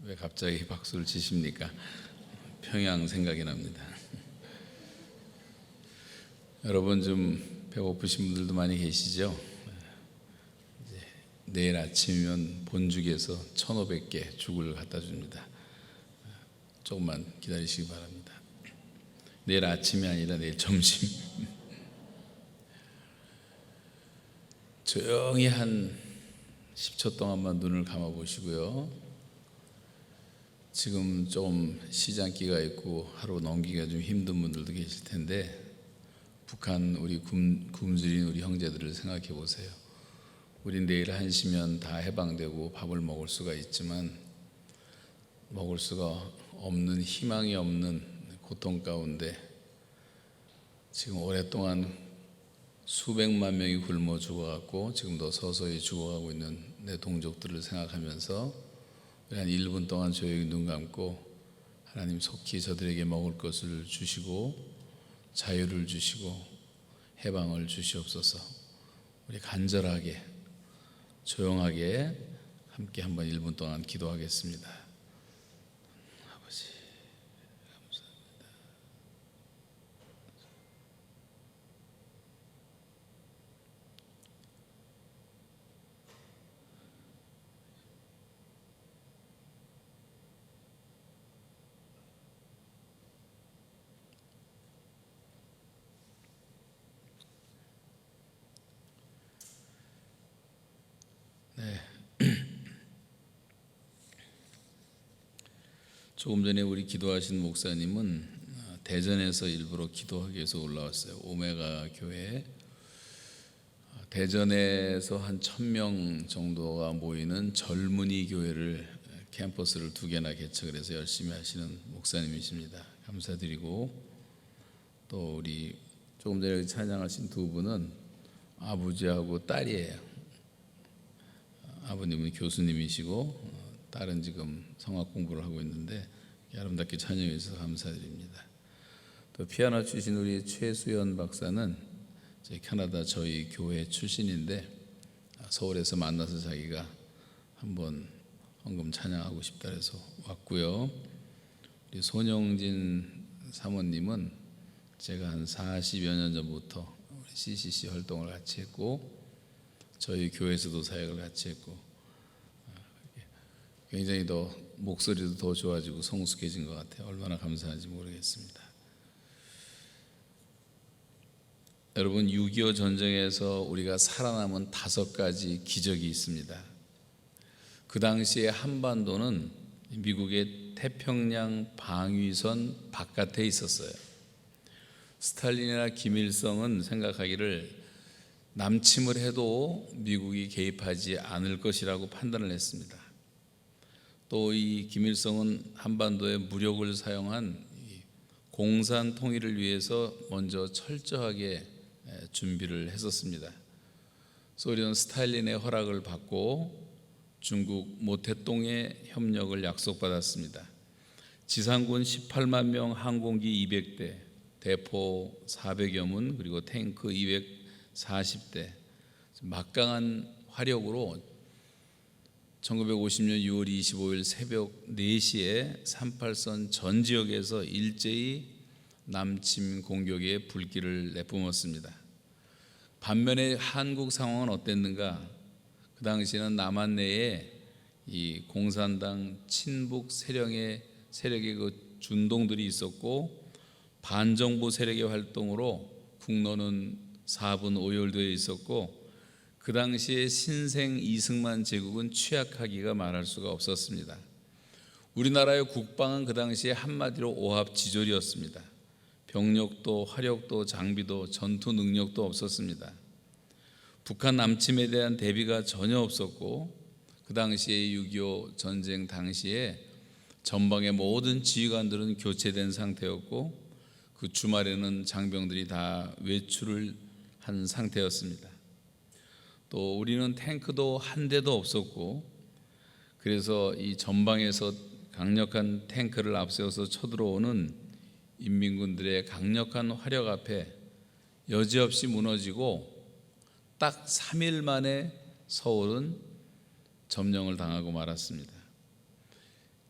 왜 갑자기 박수를 치십니까? 평양 생각이 납니다. 여러분 좀 배고프신 분들도 많이 계시죠? 이제 내일 아침이면 본죽에서 1,500개 죽을 갖다 줍니다. 조금만 기다리시기 바랍니다. 내일 아침이 아니라 내일 점심. 조용히 한 10초 동안만 눈을 감아 보시고요. 지금 좀 시장기가 있고 하루 넘기기가 좀 힘든 분들도 계실 텐데 북한 우리 굶주린 우리 형제들을 생각해 보세요. 우리 내일 1시면 다 해방되고 밥을 먹을 수가 있지만 먹을 수가 없는, 희망이 없는 고통 가운데 지금 오랫동안 수백만 명이 굶어 죽어갔고 지금도 서서히 죽어가고 있는 내 동족들을 생각하면서 한 1분 동안 조용히 눈 감고 하나님 속히 저들에게 먹을 것을 주시고 자유를 주시고 해방을 주시옵소서. 우리 간절하게 조용하게 함께 한번 1분 동안 기도하겠습니다. 아버지 감사합니다. 조금 전에 우리 기도하신 목사님은 대전에서 일부러 기도하기 위해서 올라왔어요. 오메가 교회. 대전에서 한 1,000명 정도가 모이는 젊은이 교회를 캠퍼스를 2개나 개척을 해서 열심히 하시는 목사님이십니다. 감사드리고, 또 우리 조금 전에 찬양하신 두 분은 아버지하고 딸이에요. 아버님은 교수님이시고 딸은 지금 성악 공부를 하고 있는데 아름답게 찬양해 주셔서 감사드립니다. 또 피아노 치신 우리 최수연 박사는 캐나다 저희 교회 출신인데 서울에서 만나서 자기가 한번 헌금 찬양하고 싶다 해서 왔고요. 우리 손영진 사모님은 제가 한 40여 년 전부터 우리 CCC 활동을 같이 했고 저희 교회에서도 사역을 같이 했고 굉장히 더 목소리도 더 좋아지고 성숙해진 것 같아요. 얼마나 감사한지 모르겠습니다. 여러분, 6.25 전쟁에서 우리가 살아남은 5가지 기적이 있습니다. 그 당시에 한반도는 미국의 태평양 방위선 바깥에 있었어요. 스탈린이나 김일성은 생각하기를 남침을 해도 미국이 개입하지 않을 것이라고 판단을 했습니다. 또 이 김일성은 한반도에 무력을 사용한 공산 통일을 위해서 먼저 철저하게 준비를 했었습니다. 소련 스탈린의 허락을 받고 중국 모태동의 협력을 약속받았습니다. 지상군 18만 명, 항공기 200대, 대포 400여 문, 그리고 탱크 240대, 막강한 화력으로 1950년 6월 25일 새벽 4시에 38선 전 지역에서 일제히 남침 공격에 불길을 내뿜었습니다. 반면에 한국 상황은 어땠는가? 그 당시에는 남한 내에 이 공산당 친북 세력의 그 준동들이 있었고 반정부 세력의 활동으로 국론은 4분 오열되어 있었고 그 당시에 신생 이승만 제국은 취약하기가 말할 수가 없었습니다. 우리나라의 국방은 그 당시에 한마디로 오합지졸이었습니다. 병력도 화력도 장비도 전투 능력도 없었습니다. 북한 남침에 대한 대비가 전혀 없었고 그 당시에 6.25 전쟁 당시에 전방의 모든 지휘관들은 교체된 상태였고 그 주말에는 장병들이 다 외출을 한 상태였습니다. 또 우리는 탱크도 한 대도 없었고 그래서 이 전방에서 강력한 탱크를 앞세워서 쳐들어오는 인민군들의 강력한 화력 앞에 여지없이 무너지고 딱 3일 만에 서울은 점령을 당하고 말았습니다.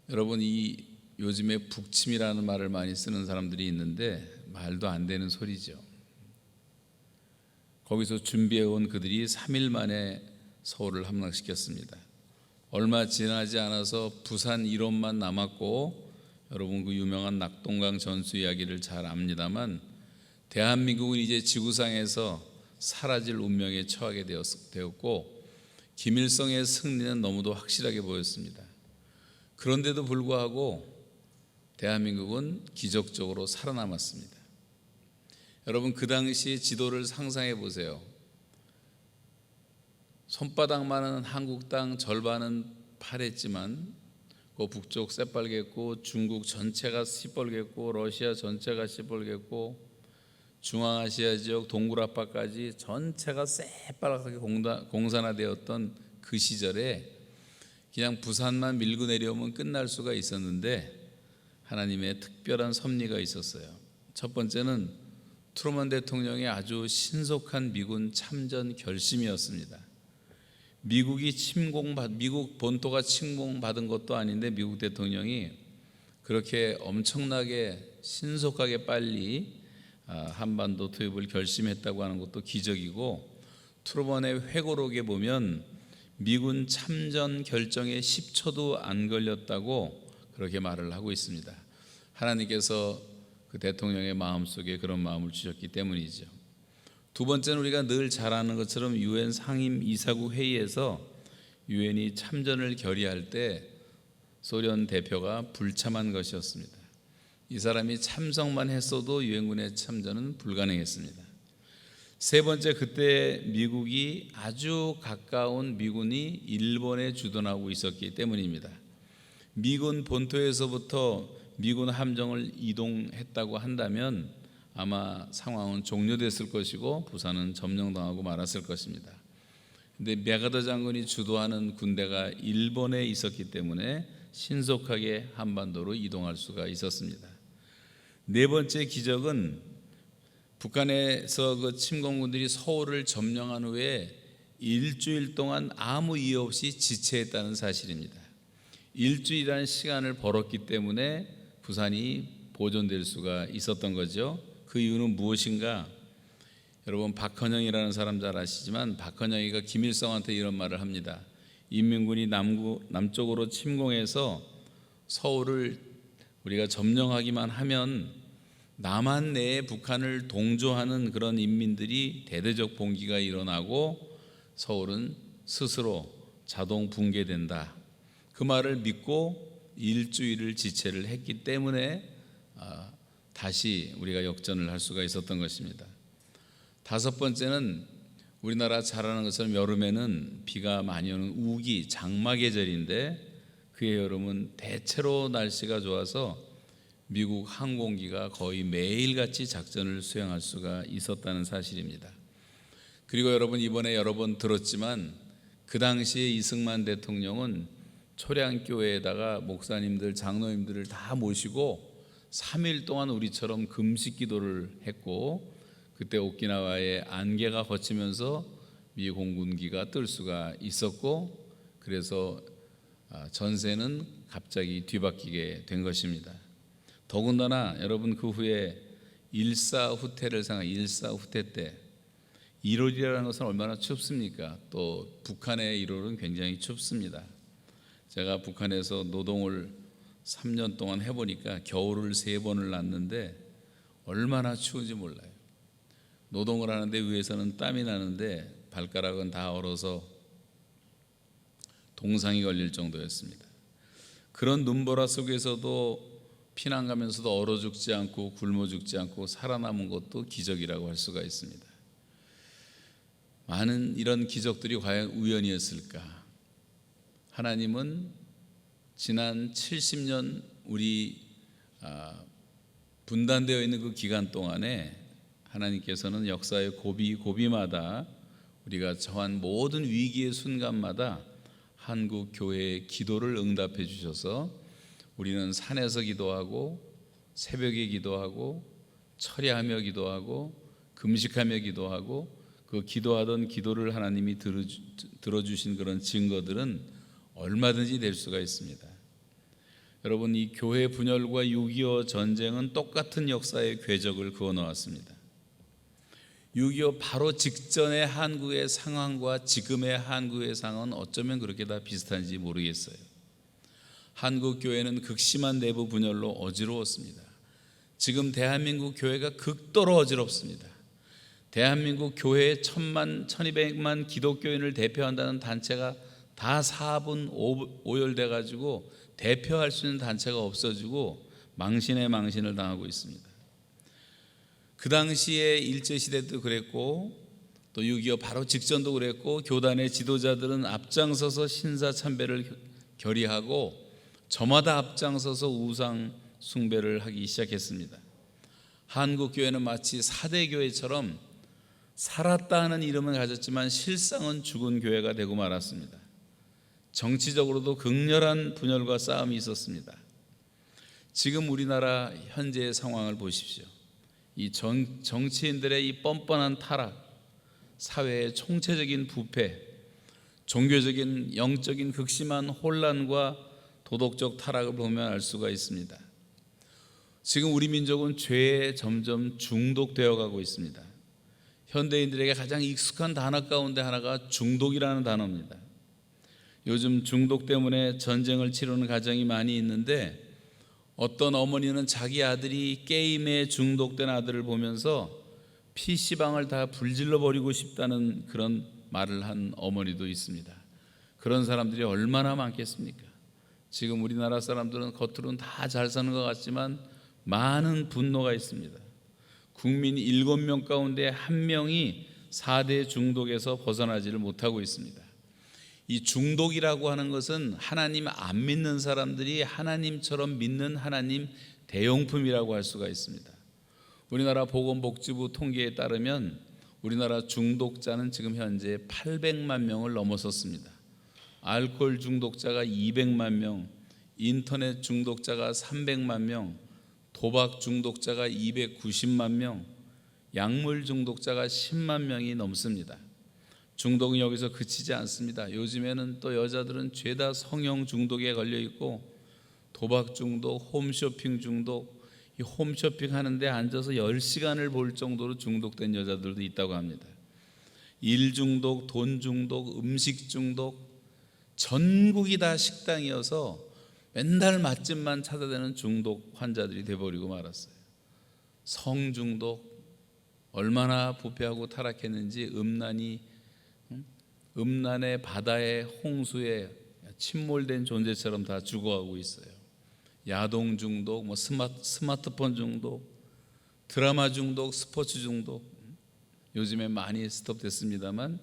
여러분, 이 요즘에 북침이라는 말을 많이 쓰는 사람들이 있는데 말도 안 되는 소리죠. 거기서 준비해온 그들이 3일 만에 서울을 함락시켰습니다. 얼마 지나지 않아서 부산 이론만 남았고, 여러분 그 유명한 낙동강 전수 이야기를 잘 압니다만, 대한민국은 이제 지구상에서 사라질 운명에 처하게 되었고, 김일성의 승리는 너무도 확실하게 보였습니다. 그런데도 불구하고 대한민국은 기적적으로 살아남았습니다. 여러분, 그 당시 지도를 상상해 보세요. 손바닥만한 한국 땅 절반은 파랬지만 그 북쪽 새빨갰고, 중국 전체가 시뻘갰고, 러시아 전체가 시뻘갰고, 중앙아시아 지역 동굴아빠까지 전체가 새빨갛게 공산화되었던 그 시절에 그냥 부산만 밀고 내려오면 끝날 수가 있었는데 하나님의 특별한 섭리가 있었어요. 첫 번째는 트루먼 대통령의 아주 신속한 미군 참전 결심이었습니다. 미국 본토가 침공받은 것도 아닌데 미국 대통령이 그렇게 엄청나게 신속하게 빨리 한반도 투입을 결심했다고 하는 것도 기적이고, 트루먼의 회고록에 보면 미군 참전 결정에 10초도 안 걸렸다고 그렇게 말을 하고 있습니다. 하나님께서 그 대통령의 마음속에 그런 마음을 주셨기 때문이죠. 두 번째는 우리가 늘 잘 아는 것처럼 유엔 상임 이사국 회의에서 유엔이 참전을 결의할 때 소련 대표가 불참한 것이었습니다. 이 사람이 참석만 했어도 유엔군의 참전은 불가능했습니다. 세 번째, 그때 미국이 아주 가까운 미군이 일본에 주둔하고 있었기 때문입니다. 미군 본토에서부터 미군 함정을 이동했다고 한다면 아마 상황은 종료됐을 것이고 부산은 점령당하고 말았을 것입니다. 그런데 메가더 장군이 주도하는 군대가 일본에 있었기 때문에 신속하게 한반도로 이동할 수가 있었습니다. 네 번째 기적은 북한에서 그 침공군들이 서울을 점령한 후에 일주일 동안 아무 이유 없이 지체했다는 사실입니다. 일주일이라는 시간을 벌었기 때문에 부산이 보존될 수가 있었던 거죠. 그 이유는 무엇인가? 여러분, 박헌영이라는 사람 잘 아시지만 박헌영이가 김일성한테 이런 말을 합니다. 인민군이 남쪽으로 침공해서 서울을 우리가 점령하기만 하면 남한 내에 북한을 동조하는 그런 인민들이 대대적 봉기가 일어나고 서울은 스스로 자동 붕괴된다. 그 말을 믿고 일주일을 지체를 했기 때문에 다시 우리가 역전을 할 수가 있었던 것입니다. 다섯 번째는 우리나라 잘 아는 것처럼 여름에는 비가 많이 오는 우기, 장마 계절인데 그의 여름은 대체로 날씨가 좋아서 미국 항공기가 거의 매일같이 작전을 수행할 수가 있었다는 사실입니다. 그리고 여러분, 이번에 여러 번 들었지만 그 당시에 이승만 대통령은 초량교회에다가 목사님들, 장로님들을 다 모시고 3일 동안 우리처럼 금식 기도를 했고, 그때 오키나와에 안개가 걷히면서 미 공군기가 뜰 수가 있었고, 그래서 전세는 갑자기 뒤바뀌게 된 것입니다. 더군다나 여러분, 그 후에 일사후퇴를 일사후퇴 때 1월이라는 것은 얼마나 춥습니까? 또 북한의 1월은 굉장히 춥습니다. 제가 북한에서 노동을 3년 동안 해보니까 겨울을 3번을 났는데 얼마나 추운지 몰라요. 노동을 하는데 위에서는 땀이 나는데 발가락은 다 얼어서 동상이 걸릴 정도였습니다. 그런 눈보라 속에서도 피난 가면서도 얼어 죽지 않고 굶어 죽지 않고 살아남은 것도 기적이라고 할 수가 있습니다. 많은 이런 기적들이 과연 우연이었을까? 하나님은 지난 70년 우리 분단되어 있는 그 기간 동안에 하나님께서는 역사의 고비마다 우리가 처한 모든 위기의 순간마다 한국 교회의 기도를 응답해 주셔서 우리는 산에서 기도하고 새벽에 기도하고 철야하며 기도하고 금식하며 기도하고 그 기도하던 기도를 하나님이 들어주신 그런 증거들은 얼마든지 될 수가 있습니다. 여러분, 이 교회 분열과 6.25 전쟁은 똑같은 역사의 궤적을 그어 놓았습니다. 6.25 바로 직전의 한국의 상황과 지금의 한국의 상황은 어쩌면 그렇게 다 비슷한지 모르겠어요. 한국 교회는 극심한 내부 분열로 어지러웠습니다. 지금 대한민국 교회가 극도로 어지럽습니다. 대한민국 교회의 1,000만, 1,200만 기독교인을 대표한다는 단체가 다 4분 오열돼 가지고 대표할 수 있는 단체가 없어지고 망신에 망신을 당하고 있습니다. 그 당시에 일제시대 때도 그랬고 또 6.25 바로 직전도 그랬고, 교단의 지도자들은 앞장서서 신사참배를 결의하고 저마다 앞장서서 우상 숭배를 하기 시작했습니다. 한국교회는 마치 4대 교회처럼 살았다 하는 이름을 가졌지만 실상은 죽은 교회가 되고 말았습니다. 정치적으로도 극렬한 분열과 싸움이 있었습니다. 지금 우리나라 현재의 상황을 보십시오. 이 정치인들의 이 뻔뻔한 타락, 사회의 총체적인 부패, 종교적인 영적인 극심한 혼란과 도덕적 타락을 보면 알 수가 있습니다. 지금 우리 민족은 죄에 점점 중독되어 가고 있습니다. 현대인들에게 가장 익숙한 단어 가운데 하나가 중독이라는 단어입니다. 요즘 중독 때문에 전쟁을 치르는 가정이 많이 있는데, 어떤 어머니는 자기 아들이 게임에 중독된 아들을 보면서 PC방을 다 불질러 버리고 싶다는 그런 말을 한 어머니도 있습니다. 그런 사람들이 얼마나 많겠습니까? 지금 우리나라 사람들은 겉으로는 다 잘 사는 것 같지만 많은 분노가 있습니다. 국민 7명 가운데 1명이 4대 중독에서 벗어나지를 못하고 있습니다. 이 중독이라고 하는 것은 하나님 안 믿는 사람들이 하나님처럼 믿는 하나님 대용품이라고 할 수가 있습니다. 우리나라 보건복지부 통계에 따르면 우리나라 중독자는 지금 현재 800만 명을 넘어섰습니다. 알코올 중독자가 200만 명, 인터넷 중독자가 300만 명, 도박 중독자가 290만 명, 약물 중독자가 10만 명이 넘습니다. 중독은 여기서 그치지 않습니다. 요즘에는 또 여자들은 죄다 성형 중독에 걸려 있고, 도박 중독, 홈쇼핑 중독, 이 홈쇼핑 하는데 앉아서 10시간을 볼 정도로 중독된 여자들도 있다고 합니다. 일 중독, 돈 중독, 음식 중독, 전국이 다 식당이어서 맨날 맛집만 찾아다니는 중독 환자들이 돼버리고 말았어요. 성중독, 얼마나 부패하고 타락했는지 음란의 바다에, 홍수에 침몰된 존재처럼 다 죽어가고 있어요. 야동 중독, 스마트폰 중독, 드라마 중독, 스포츠 중독, 요즘에 많이 스톱됐습니다만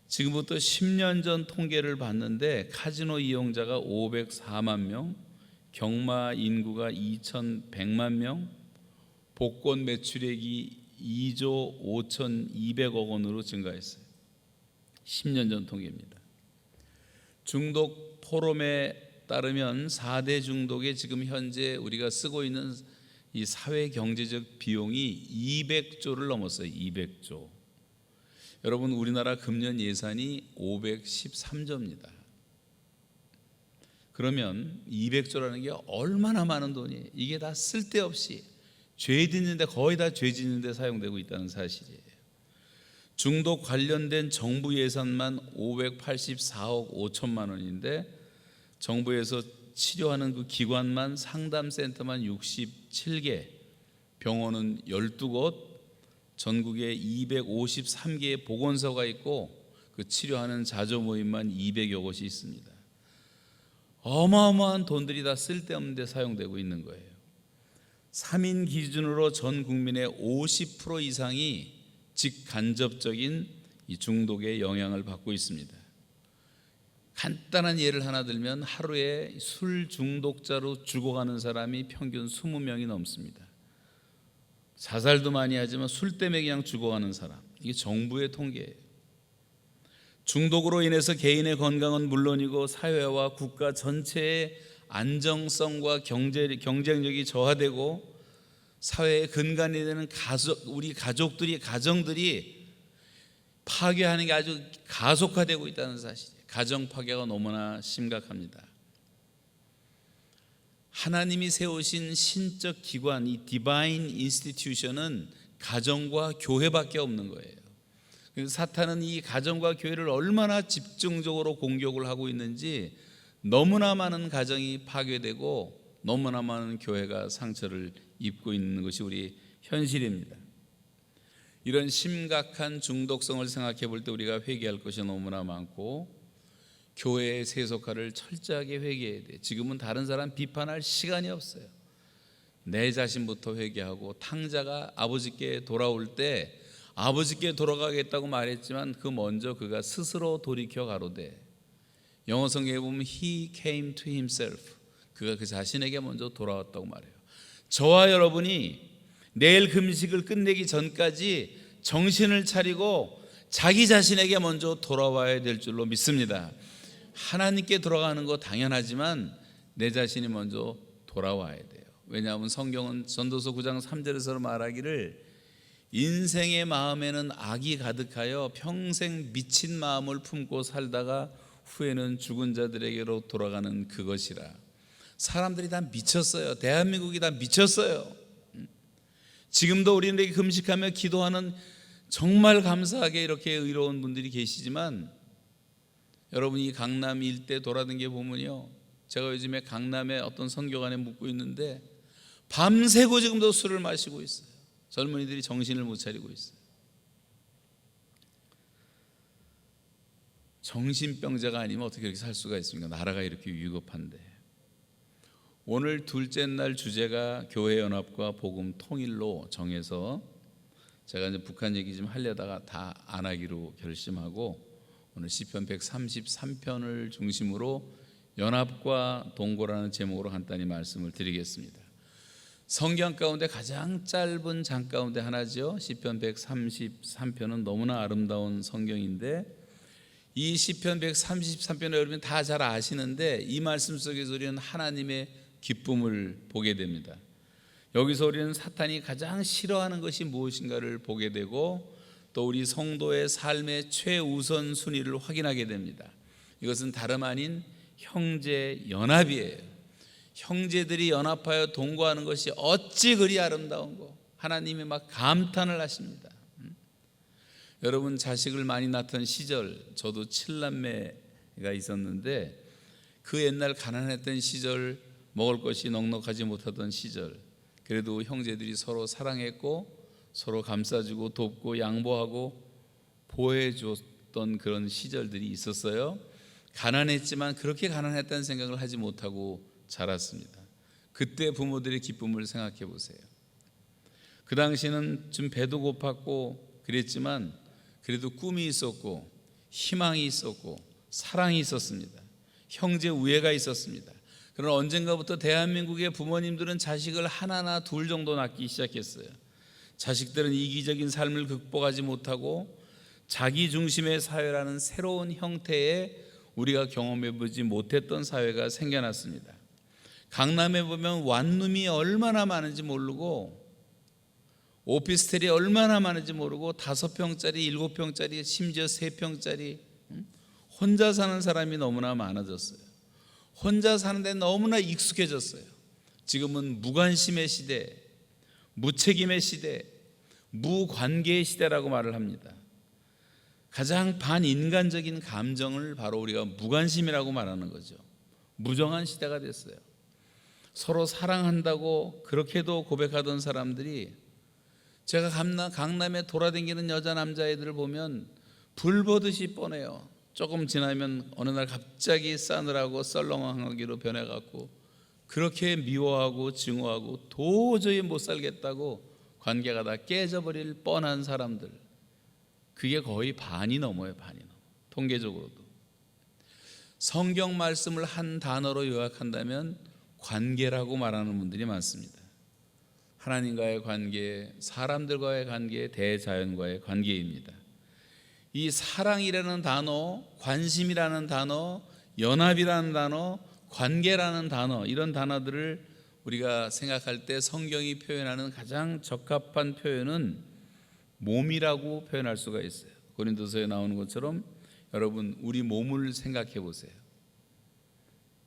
지금부터 10년 전 통계를 봤는데 카지노 이용자가 504만 명, 경마 인구가 2100만 명, 복권 매출액이 2조 5200억 원으로 증가했어요. 10년 전 통계입니다. 중독 포럼에 따르면 4대 중독에 지금 현재 우리가 쓰고 있는 이 사회 경제적 비용이 200조를 넘었어요. 200조. 여러분, 우리나라 금년 예산이 513조입니다. 그러면 200조라는 게 얼마나 많은 돈이에요. 이게 다 쓸데없이 죄 짓는데, 거의 다 죄 짓는데 사용되고 있다는 사실이에요. 중독 관련된 정부 예산만 584억 5천만 원인데, 정부에서 치료하는 그 기관만, 상담센터만 67개, 병원은 12곳, 전국에 253개의 보건소가 있고 그 치료하는 자조 모임만 200여 곳이 있습니다. 어마어마한 돈들이 다 쓸데없는 데 사용되고 있는 거예요. 3인 기준으로 전 국민의 50% 이상이 직간접적인 이 중독의 영향을 받고 있습니다. 간단한 예를 하나 들면 하루에 술 중독자로 죽어가는 사람이 평균 20명이 넘습니다. 자살도 많이 하지만 술 때문에 그냥 죽어가는 사람, 이게 정부의 통계예요. 중독으로 인해서 개인의 건강은 물론이고 사회와 국가 전체의 안정성과 경쟁력이 저하되고 사회의 근간이 되는 우리 가정들이 파괴하는 게 아주 가속화되고 있다는 사실이에요. 가정 파괴가 너무나 심각합니다. 하나님이 세우신 신적 기관, 이 디바인 인스티튜션은 가정과 교회밖에 없는 거예요. 그래서 사탄은 이 가정과 교회를 얼마나 집중적으로 공격을 하고 있는지 너무나 많은 가정이 파괴되고 너무나 많은 교회가 상처를 입고 있는 것이 우리 현실입니다. 이런 심각한 중독성을 생각해 볼 때 우리가 회개할 것이 너무나 많고 교회의 세속화를 철저하게 회개해야 돼. 지금은 다른 사람 비판할 시간이 없어요. 내 자신부터 회개하고 탕자가 아버지께 돌아올 때 아버지께 돌아가겠다고 말했지만 그 먼저 그가 스스로 돌이켜 가로되, 영어 성경에 보면 He came to himself, 그가 그 자신에게 먼저 돌아왔다고 말해요. 저와 여러분이 내일 금식을 끝내기 전까지 정신을 차리고 자기 자신에게 먼저 돌아와야 될 줄로 믿습니다. 하나님께 돌아가는 거 당연하지만 내 자신이 먼저 돌아와야 돼요. 왜냐하면 성경은 전도서 9장 3절에서 말하기를 인생의 마음에는 악이 가득하여 평생 미친 마음을 품고 살다가 후에는 죽은 자들에게로 돌아가는 그것이라. 사람들이 다 미쳤어요. 대한민국이 다 미쳤어요. 지금도 우리에게 금식하며 기도하는 정말 감사하게 이렇게 의로운 분들이 계시지만 여러분이 강남 일대 돌아다니게 보면요, 제가 요즘에 강남에 어떤 선교관에 묵고 있는데 밤새고 지금도 술을 마시고 있어요. 젊은이들이 정신을 못 차리고 있어요. 정신병자가 아니면 어떻게 이렇게 살 수가 있습니까? 나라가 이렇게 위급한데. 오늘 둘째 날 주제가 교회 연합과 복음 통일로 정해서 제가 이제 북한 얘기 좀 하려다가 다 안 하기로 결심하고 오늘 시편 133편을 중심으로 연합과 동고라는 제목으로 간단히 말씀을 드리겠습니다. 성경 가운데 가장 짧은 장 가운데 하나죠. 시편 133편은 너무나 아름다운 성경인데 이 시편 133편을 여러분 다 잘 아시는데 이 말씀 속에서 우리는 하나님의 기쁨을 보게 됩니다. 여기서 우리는 사탄이 가장 싫어하는 것이 무엇인가를 보게 되고 또 우리 성도의 삶의 최우선 순위를 확인하게 됩니다. 이것은 다름 아닌 형제 연합이에요. 형제들이 연합하여 동거하는 것이 어찌 그리 아름다운고 하나님이 막 감탄을 하십니다. 여러분 자식을 많이 낳던 시절, 저도 7남매가 있었는데 그 옛날 가난했던 시절, 먹을 것이 넉넉하지 못하던 시절, 그래도 형제들이 서로 사랑했고 서로 감싸주고 돕고 양보하고 보호해줬던 그런 시절들이 있었어요. 가난했지만 그렇게 가난했다는 생각을 하지 못하고 자랐습니다. 그때 부모들의 기쁨을 생각해 보세요. 그 당시는 좀 배도 고팠고 그랬지만 그래도 꿈이 있었고 희망이 있었고 사랑이 있었습니다. 형제 우애가 있었습니다. 그러나 언젠가부터 대한민국의 부모님들은 자식을 하나나 둘 정도 낳기 시작했어요. 자식들은 이기적인 삶을 극복하지 못하고 자기 중심의 사회라는 새로운 형태의 우리가 경험해보지 못했던 사회가 생겨났습니다. 강남에 보면 원룸이 얼마나 많은지 모르고 오피스텔이 얼마나 많은지 모르고 5평짜리, 7평짜리, 심지어 3평짜리 혼자 사는 사람이 너무나 많아졌어요. 혼자 사는 데 너무나 익숙해졌어요. 지금은 무관심의 시대, 무책임의 시대, 무관계의 시대라고 말을 합니다. 가장 반인간적인 감정을 바로 우리가 무관심이라고 말하는 거죠. 무정한 시대가 됐어요. 서로 사랑한다고 그렇게도 고백하던 사람들이 제가 강남에 돌아다니는 여자 남자애들을 보면 불 보듯이 뻔해요. 조금 지나면 어느 날 갑자기 싸늘하고 썰렁하기로 변해갖고 그렇게 미워하고 증오하고 도저히 못 살겠다고 관계가 다 깨져버릴 뻔한 사람들, 그게 거의 반이 넘어요. 반이 넘어. 통계적으로도. 성경 말씀을 한 단어로 요약한다면 관계라고 말하는 분들이 많습니다. 하나님과의 관계, 사람들과의 관계, 대자연과의 관계입니다. 이 사랑이라는 단어, 관심이라는 단어, 연합이라는 단어, 관계라는 단어, 이런 단어들을 우리가 생각할 때 성경이 표현하는 가장 적합한 표현은 몸이라고 표현할 수가 있어요. 고린도서에 나오는 것처럼 여러분 우리 몸을 생각해 보세요.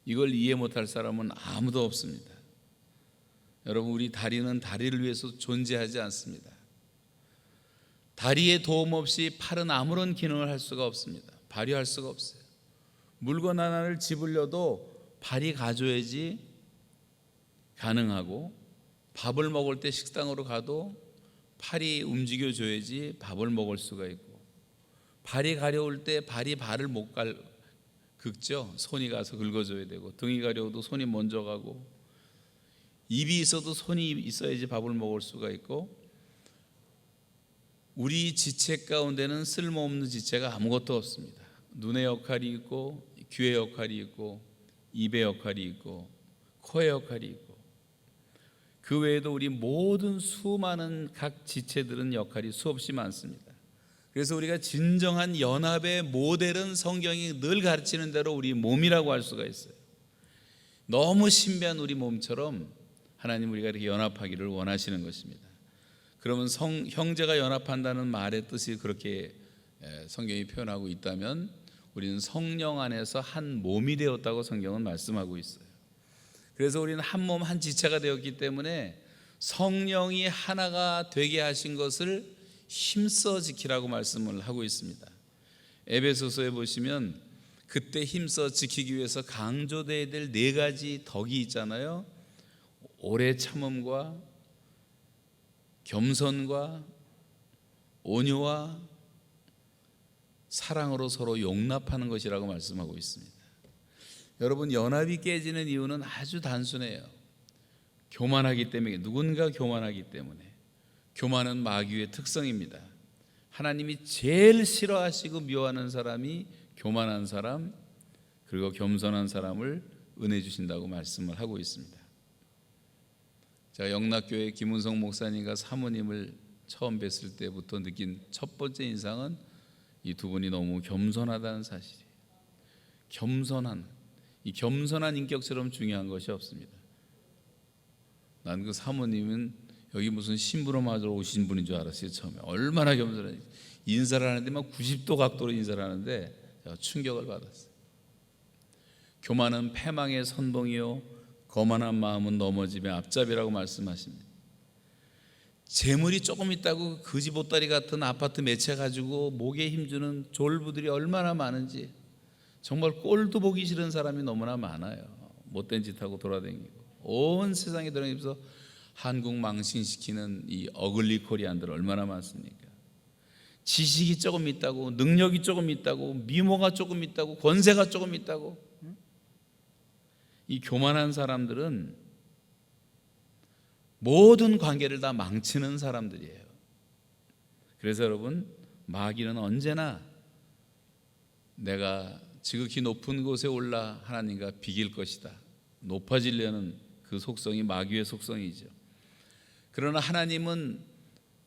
이걸 이해 못할 사람은 아무도 없습니다. 여러분, 우리 다리는 다리를 위해서 존재하지 않습니다. 다리의 도움 없이 팔은 아무런 기능을 할 수가 없습니다. 발휘할 수가 없어요. 물건 하나를 집으려도 발이 가줘야지 가능하고, 밥을 먹을 때 식당으로 가도 팔이 움직여줘야지 밥을 먹을 수가 있고, 발이 가려울 때 발이 발을 못 긁죠. 손이 가서 긁어줘야 되고, 등이 가려워도 손이 먼저 가고, 입이 있어도 손이 있어야지 밥을 먹을 수가 있고, 우리 지체 가운데는 쓸모없는 지체가 아무것도 없습니다. 눈의 역할이 있고, 귀의 역할이 있고, 입의 역할이 있고, 코의 역할이 있고, 그 외에도 우리 모든 수많은 각 지체들은 역할이 수없이 많습니다. 그래서 우리가 진정한 연합의 모델은 성경이 늘 가르치는 대로 우리 몸이라고 할 수가 있어요. 너무 신비한 우리 몸처럼 하나님 우리가 이렇게 연합하기를 원하시는 것입니다. 그러면 형제가 연합한다는 말의 뜻이 그렇게 성경이 표현하고 있다면, 우리는 성령 안에서 한 몸이 되었다고 성경은 말씀하고 있어요. 그래서 우리는 한 몸 한 지체가 되었기 때문에 성령이 하나가 되게 하신 것을 힘써 지키라고 말씀을 하고 있습니다. 에베소서에 보시면 그때 힘써 지키기 위해서 강조되어야 될 4가지 덕이 있잖아요. 오래 참음과 겸손과 온유와 사랑으로 서로 용납하는 것이라고 말씀하고 있습니다. 여러분, 연합이 깨지는 이유는 아주 단순해요. 교만하기 때문에, 누군가 교만하기 때문에. 교만은 마귀의 특성입니다. 하나님이 제일 싫어하시고 미워하는 사람이 교만한 사람, 그리고 겸손한 사람을 은혜 주신다고 말씀을 하고 있습니다. 제가 영락교회 김은성 목사님과 사모님을 처음 뵀을 때부터 느낀 첫 번째 인상은 이 두 분이 너무 겸손하다는 사실이에요. 이 겸손한 인격처럼 중요한 것이 없습니다. 난 그 사모님은 여기 무슨 신부로 맞으러 오신 분인 줄 알았어요. 처음에 얼마나 겸손한지. 인사를 하는데 막 90도 각도로 인사를 하는데 제가 충격을 받았어요. 교만은 패망의 선봉이요, 거만한 마음은 넘어짐의 앞잡이라고 말씀하십니다. 재물이 조금 있다고 거지 보따리 같은 아파트 매체 가지고 목에 힘주는 졸부들이 얼마나 많은지, 정말 꼴도 보기 싫은 사람이 너무나 많아요. 못된 짓 하고 돌아다니고 온 세상에 돌아다니면서 한국 망신시키는 이 어글리 코리안들 얼마나 많습니까? 지식이 조금 있다고, 능력이 조금 있다고, 미모가 조금 있다고, 권세가 조금 있다고. 이 교만한 사람들은 모든 관계를 다 망치는 사람들이에요. 그래서 여러분, 마귀는 언제나 내가 지극히 높은 곳에 올라 하나님과 비길 것이다, 높아지려는 그 속성이 마귀의 속성이죠. 그러나 하나님은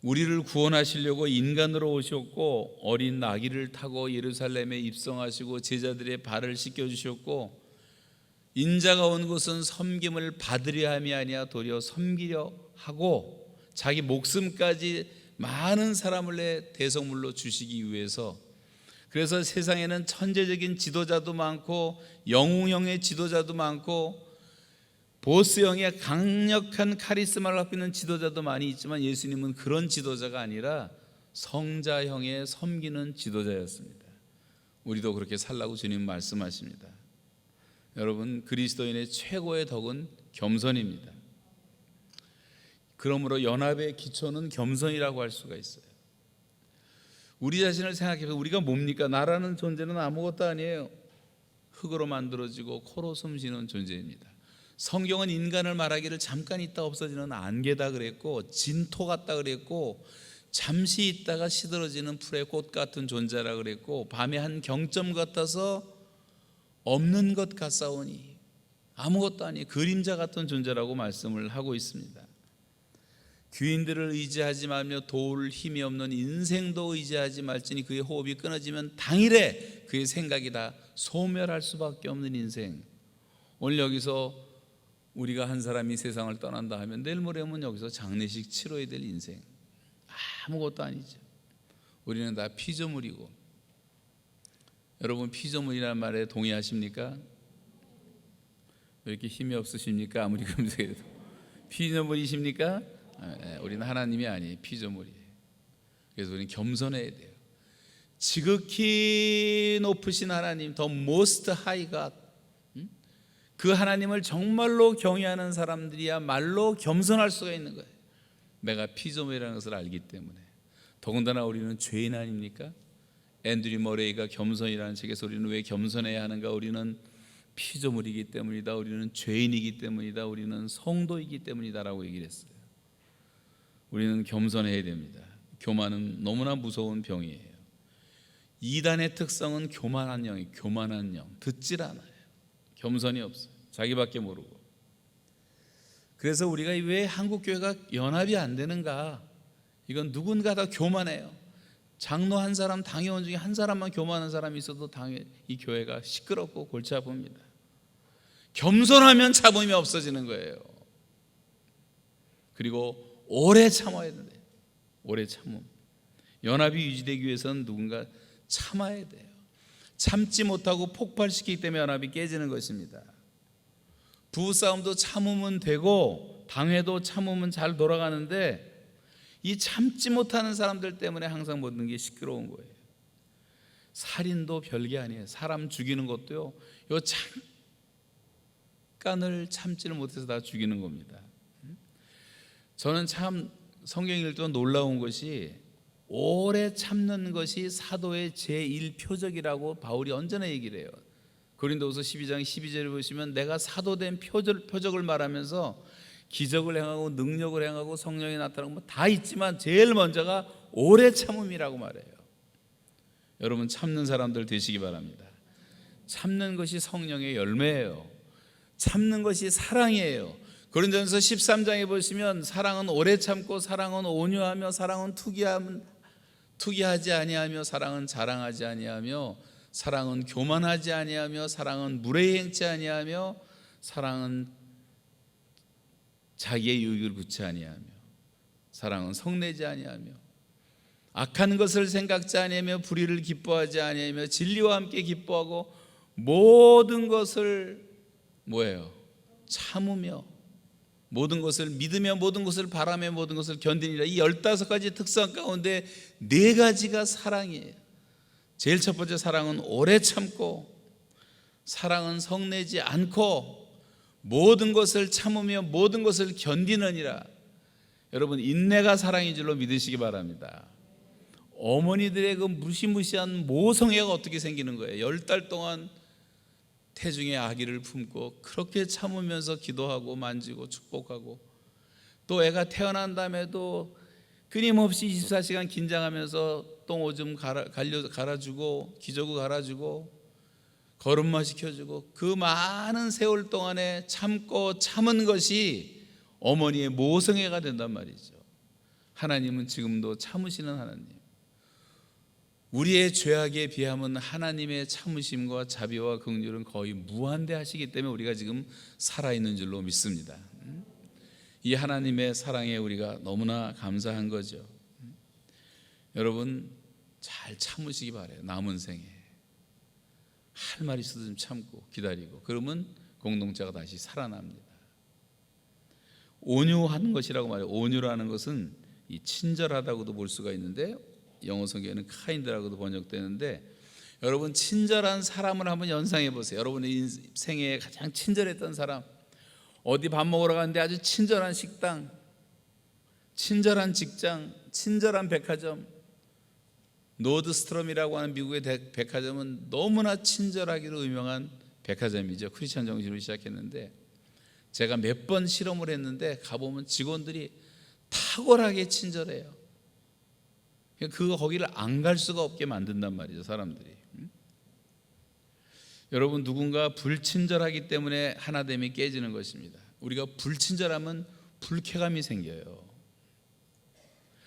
우리를 구원하시려고 인간으로 오셨고, 어린 나귀를 타고 예루살렘에 입성하시고 제자들의 발을 씻겨주셨고, 인자가 온 곳은 섬김을 받으려 함이 아니라 도리어 섬기려 하고, 자기 목숨까지 많은 사람을 내 대성물로 주시기 위해서. 그래서 세상에는 천재적인 지도자도 많고, 영웅형의 지도자도 많고, 보스형의 강력한 카리스마를 갖고 있는 지도자도 많이 있지만, 예수님은 그런 지도자가 아니라 성자형의 섬기는 지도자였습니다. 우리도 그렇게 살라고 주님 말씀하십니다. 여러분, 그리스도인의 최고의 덕은 겸손입니다. 그러므로 연합의 기초는 겸손이라고 할 수가 있어요. 우리 자신을 생각해보면 우리가 뭡니까? 나라는 존재는 아무것도 아니에요. 흙으로 만들어지고 코로 숨쉬는 존재입니다. 성경은 인간을 말하기를 잠깐 있다 없어지는 안개다 그랬고, 진토 같다 그랬고, 잠시 있다가 시들어지는 풀의 꽃 같은 존재라 그랬고, 밤의 한 경점 같아서 없는 것 같사오니 아무것도 아니 그림자 같은 존재라고 말씀을 하고 있습니다. 귀인들을 의지하지 말며 도울 힘이 없는 인생도 의지하지 말지니 그의 호흡이 끊어지면 당일에 그의 생각이 다 소멸할 수밖에 없는 인생. 오늘 여기서 우리가 한 사람이 세상을 떠난다 하면 내일 모레면 여기서 장례식 치러야 될 인생, 아무것도 아니죠. 우리는 다 피조물이고. 여러분, 피조물이라는 말에 동의하십니까? 왜 이렇게 힘이 없으십니까? 아무리 검색해도 피조물이십니까? 우리는 하나님이 아니에요. 피조물이에요. 그래서 우리는 겸손해야 돼요. 지극히 높으신 하나님, The Most High God, 그 하나님을 정말로 경외하는 사람들이야말로 겸손할 수가 있는 거예요. 내가 피조물이라는 것을 알기 때문에. 더군다나 우리는 죄인 아닙니까? 앤드류 머레이가 겸손이라는 책에서 우리는 왜 겸손해야 하는가? 우리는 피조물이기 때문이다. 우리는 죄인이기 때문이다. 우리는 성도이기 때문이다라고 얘기를 했어요. 우리는 겸손해야 됩니다. 교만은 너무나 무서운 병이에요. 이단의 특성은 교만한 영이, 교만한 영, 듣질 않아요. 겸손이 없어요. 자기밖에 모르고. 그래서 우리가 왜 한국교회가 연합이 안 되는가? 이건 누군가 다 교만해요. 장로 한 사람, 당회원 중에 한 사람만 교만한 사람이 있어도 이 교회가 시끄럽고 골치 아픕니다. 겸손하면 참음이 없어지는 거예요. 그리고 오래 참아야 된대요. 오래 참음. 연합이 유지되기 위해서는 누군가 참아야 돼요. 참지 못하고 폭발시키기 때문에 연합이 깨지는 것입니다. 부부싸움도 참으면 되고 당회도 참으면 잘 돌아가는데 이 참지 못하는 사람들 때문에 항상 모든 게 시끄러운 거예요. 살인도 별게 아니에요. 사람 죽이는 것도요, 요 잠깐을 참지를 못해서 다 죽이는 겁니다. 저는 참 성경 읽을 때 놀라운 것이 오래 참는 것이 사도의 제1표적이라고 바울이 언제나 얘기를 해요. 고린도후서 12장 12절을 보시면 내가 사도된 표적을 말하면서 기적을 행하고 능력을 행하고 성령이 나타나고 뭐 다 있지만 제일 먼저가 오래 참음이라고 말해요. 여러분 참는 사람들 되시기 바랍니다. 참는 것이 성령의 열매예요. 참는 것이 사랑이에요. 고린도전서 13장에 보시면 사랑은 오래 참고 사랑은 온유하며 사랑은 투기하지 아니하며 사랑은 자랑하지 아니하며 사랑은 교만하지 아니하며 사랑은 무례히 행치 아니하며 사랑은 자기의 유익을 구치 아니하며 사랑은 성내지 아니하며 악한 것을 생각지 아니하며 불의를 기뻐하지 아니하며 진리와 함께 기뻐하고 모든 것을 뭐예요? 참으며 모든 것을 믿으며 모든 것을 바라며 모든 것을 견디니라. 이 15가지 특성 가운데 4가지가 사랑이에요. 제일 첫 번째 사랑은 오래 참고 사랑은 성내지 않고 모든 것을 참으며 모든 것을 견디느니라. 여러분 인내가 사랑인 줄로 믿으시기 바랍니다. 어머니들의 그 무시무시한 모성애가 어떻게 생기는 거예요? 10달 동안 태중의 아기를 품고 그렇게 참으면서 기도하고 만지고 축복하고 또 애가 태어난 다음에도 끊임없이 24시간 긴장하면서 똥 오줌 갈아주고 기저귀 갈아주고 걸음마 시켜주고 그 많은 세월 동안에 참고 참은 것이 어머니의 모성애가 된단 말이죠. 하나님은 지금도 참으시는 하나님. 우리의 죄악에 비하면 하나님의 참으심과 자비와 긍휼은 거의 무한대하시기 때문에 우리가 지금 살아있는 줄로 믿습니다. 이 하나님의 사랑에 우리가 너무나 감사한 거죠. 여러분 잘 참으시기 바라요. 남은 생에 할 말이 있어도 좀 참고 기다리고 그러면 공동체가 다시 살아납니다. 온유한 것이라고 말해요. 온유라는 것은 이 친절하다고도 볼 수가 있는데 영어 성경에는 kind라고도 번역되는데 여러분 친절한 사람을 한번 연상해 보세요. 여러분의 생애에 가장 친절했던 사람, 어디 밥 먹으러 갔는데 아주 친절한 식당, 친절한 직장, 친절한 백화점, 노드스트럼이라고 하는 미국의 백화점은 너무나 친절하기로 유명한 백화점이죠. 크리스천 정신으로 시작했는데 제가 몇 번 실험을 했는데 가보면 직원들이 탁월하게 친절해요. 거기를 안 갈 수가 없게 만든단 말이죠, 사람들이. 여러분 누군가 불친절하기 때문에 하나됨이 깨지는 것입니다. 우리가 불친절하면 불쾌감이 생겨요.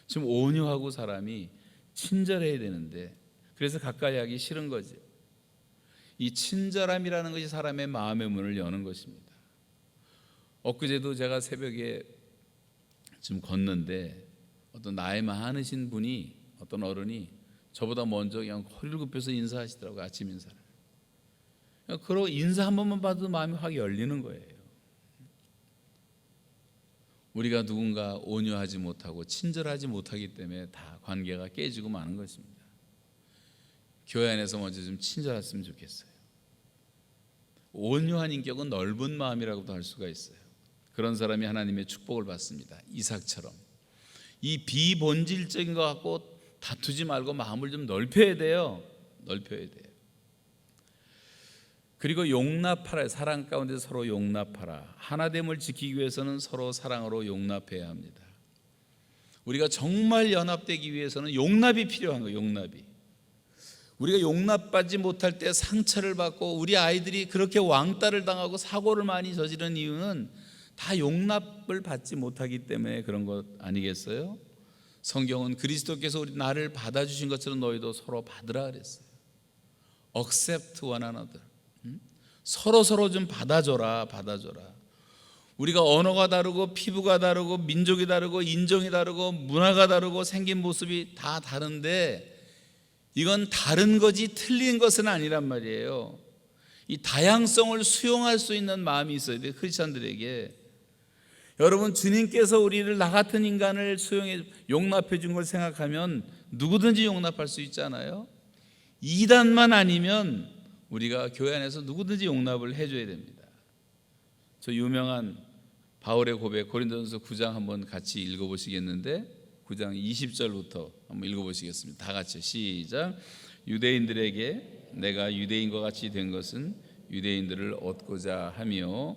좀 온유하고 사람이 친절해야 되는데 그래서 가까이 하기 싫은 거죠. 이 친절함이라는 것이 사람의 마음의 문을 여는 것입니다. 엊그제도 제가 새벽에 좀 걷는데 어떤 나이 많으신 분이 어떤 어른이 저보다 먼저 그냥 허리를 굽혀서 인사하시더라고요. 아침 인사를. 그러고 인사 한 번만 봐도 마음이 확 열리는 거예요. 우리가 누군가 온유하지 못하고 친절하지 못하기 때문에 다 관계가 깨지고 마는 것입니다. 교회 안에서 먼저 좀 친절했으면 좋겠어요. 온유한 인격은 넓은 마음이라고도 할 수가 있어요. 그런 사람이 하나님의 축복을 받습니다. 이삭처럼. 이 비본질적인 것 갖고 다투지 말고 마음을 좀 넓혀야 돼요. 넓혀야 돼요. 그리고 용납하라. 사랑 가운데 서로 용납하라. 하나됨을 지키기 위해서는 서로 사랑으로 용납해야 합니다. 우리가 정말 연합되기 위해서는 용납이 필요한 거예요. 용납이. 우리가 용납받지 못할 때 상처를 받고 우리 아이들이 그렇게 왕따를 당하고 사고를 많이 저지른 이유는 다 용납을 받지 못하기 때문에 그런 것 아니겠어요? 성경은 그리스도께서 우리 나를 받아주신 것처럼 너희도 서로 받으라 그랬어요. Accept one another. 서로 좀 받아줘라. 우리가 언어가 다르고 피부가 다르고 민족이 다르고 인종이 다르고 문화가 다르고 생긴 모습이 다 다른데 이건 다른 거지 틀린 것은 아니란 말이에요. 이 다양성을 수용할 수 있는 마음이 있어야 돼요. 크리스찬들에게. 여러분, 주님께서 우리를 나 같은 인간을 용납해 준 걸 생각하면 누구든지 용납할 수 있잖아요. 이단만 아니면 우리가 교회 안에서 누구든지 용납을 해줘야 됩니다. 저 유명한 바울의 고백 고린도전서 9장 한번 같이 읽어보시겠는데 9장 20절부터 한번 읽어보시겠습니다. 다 같이 시작. 유대인들에게 내가 유대인과 같이 된 것은 유대인들을 얻고자 하며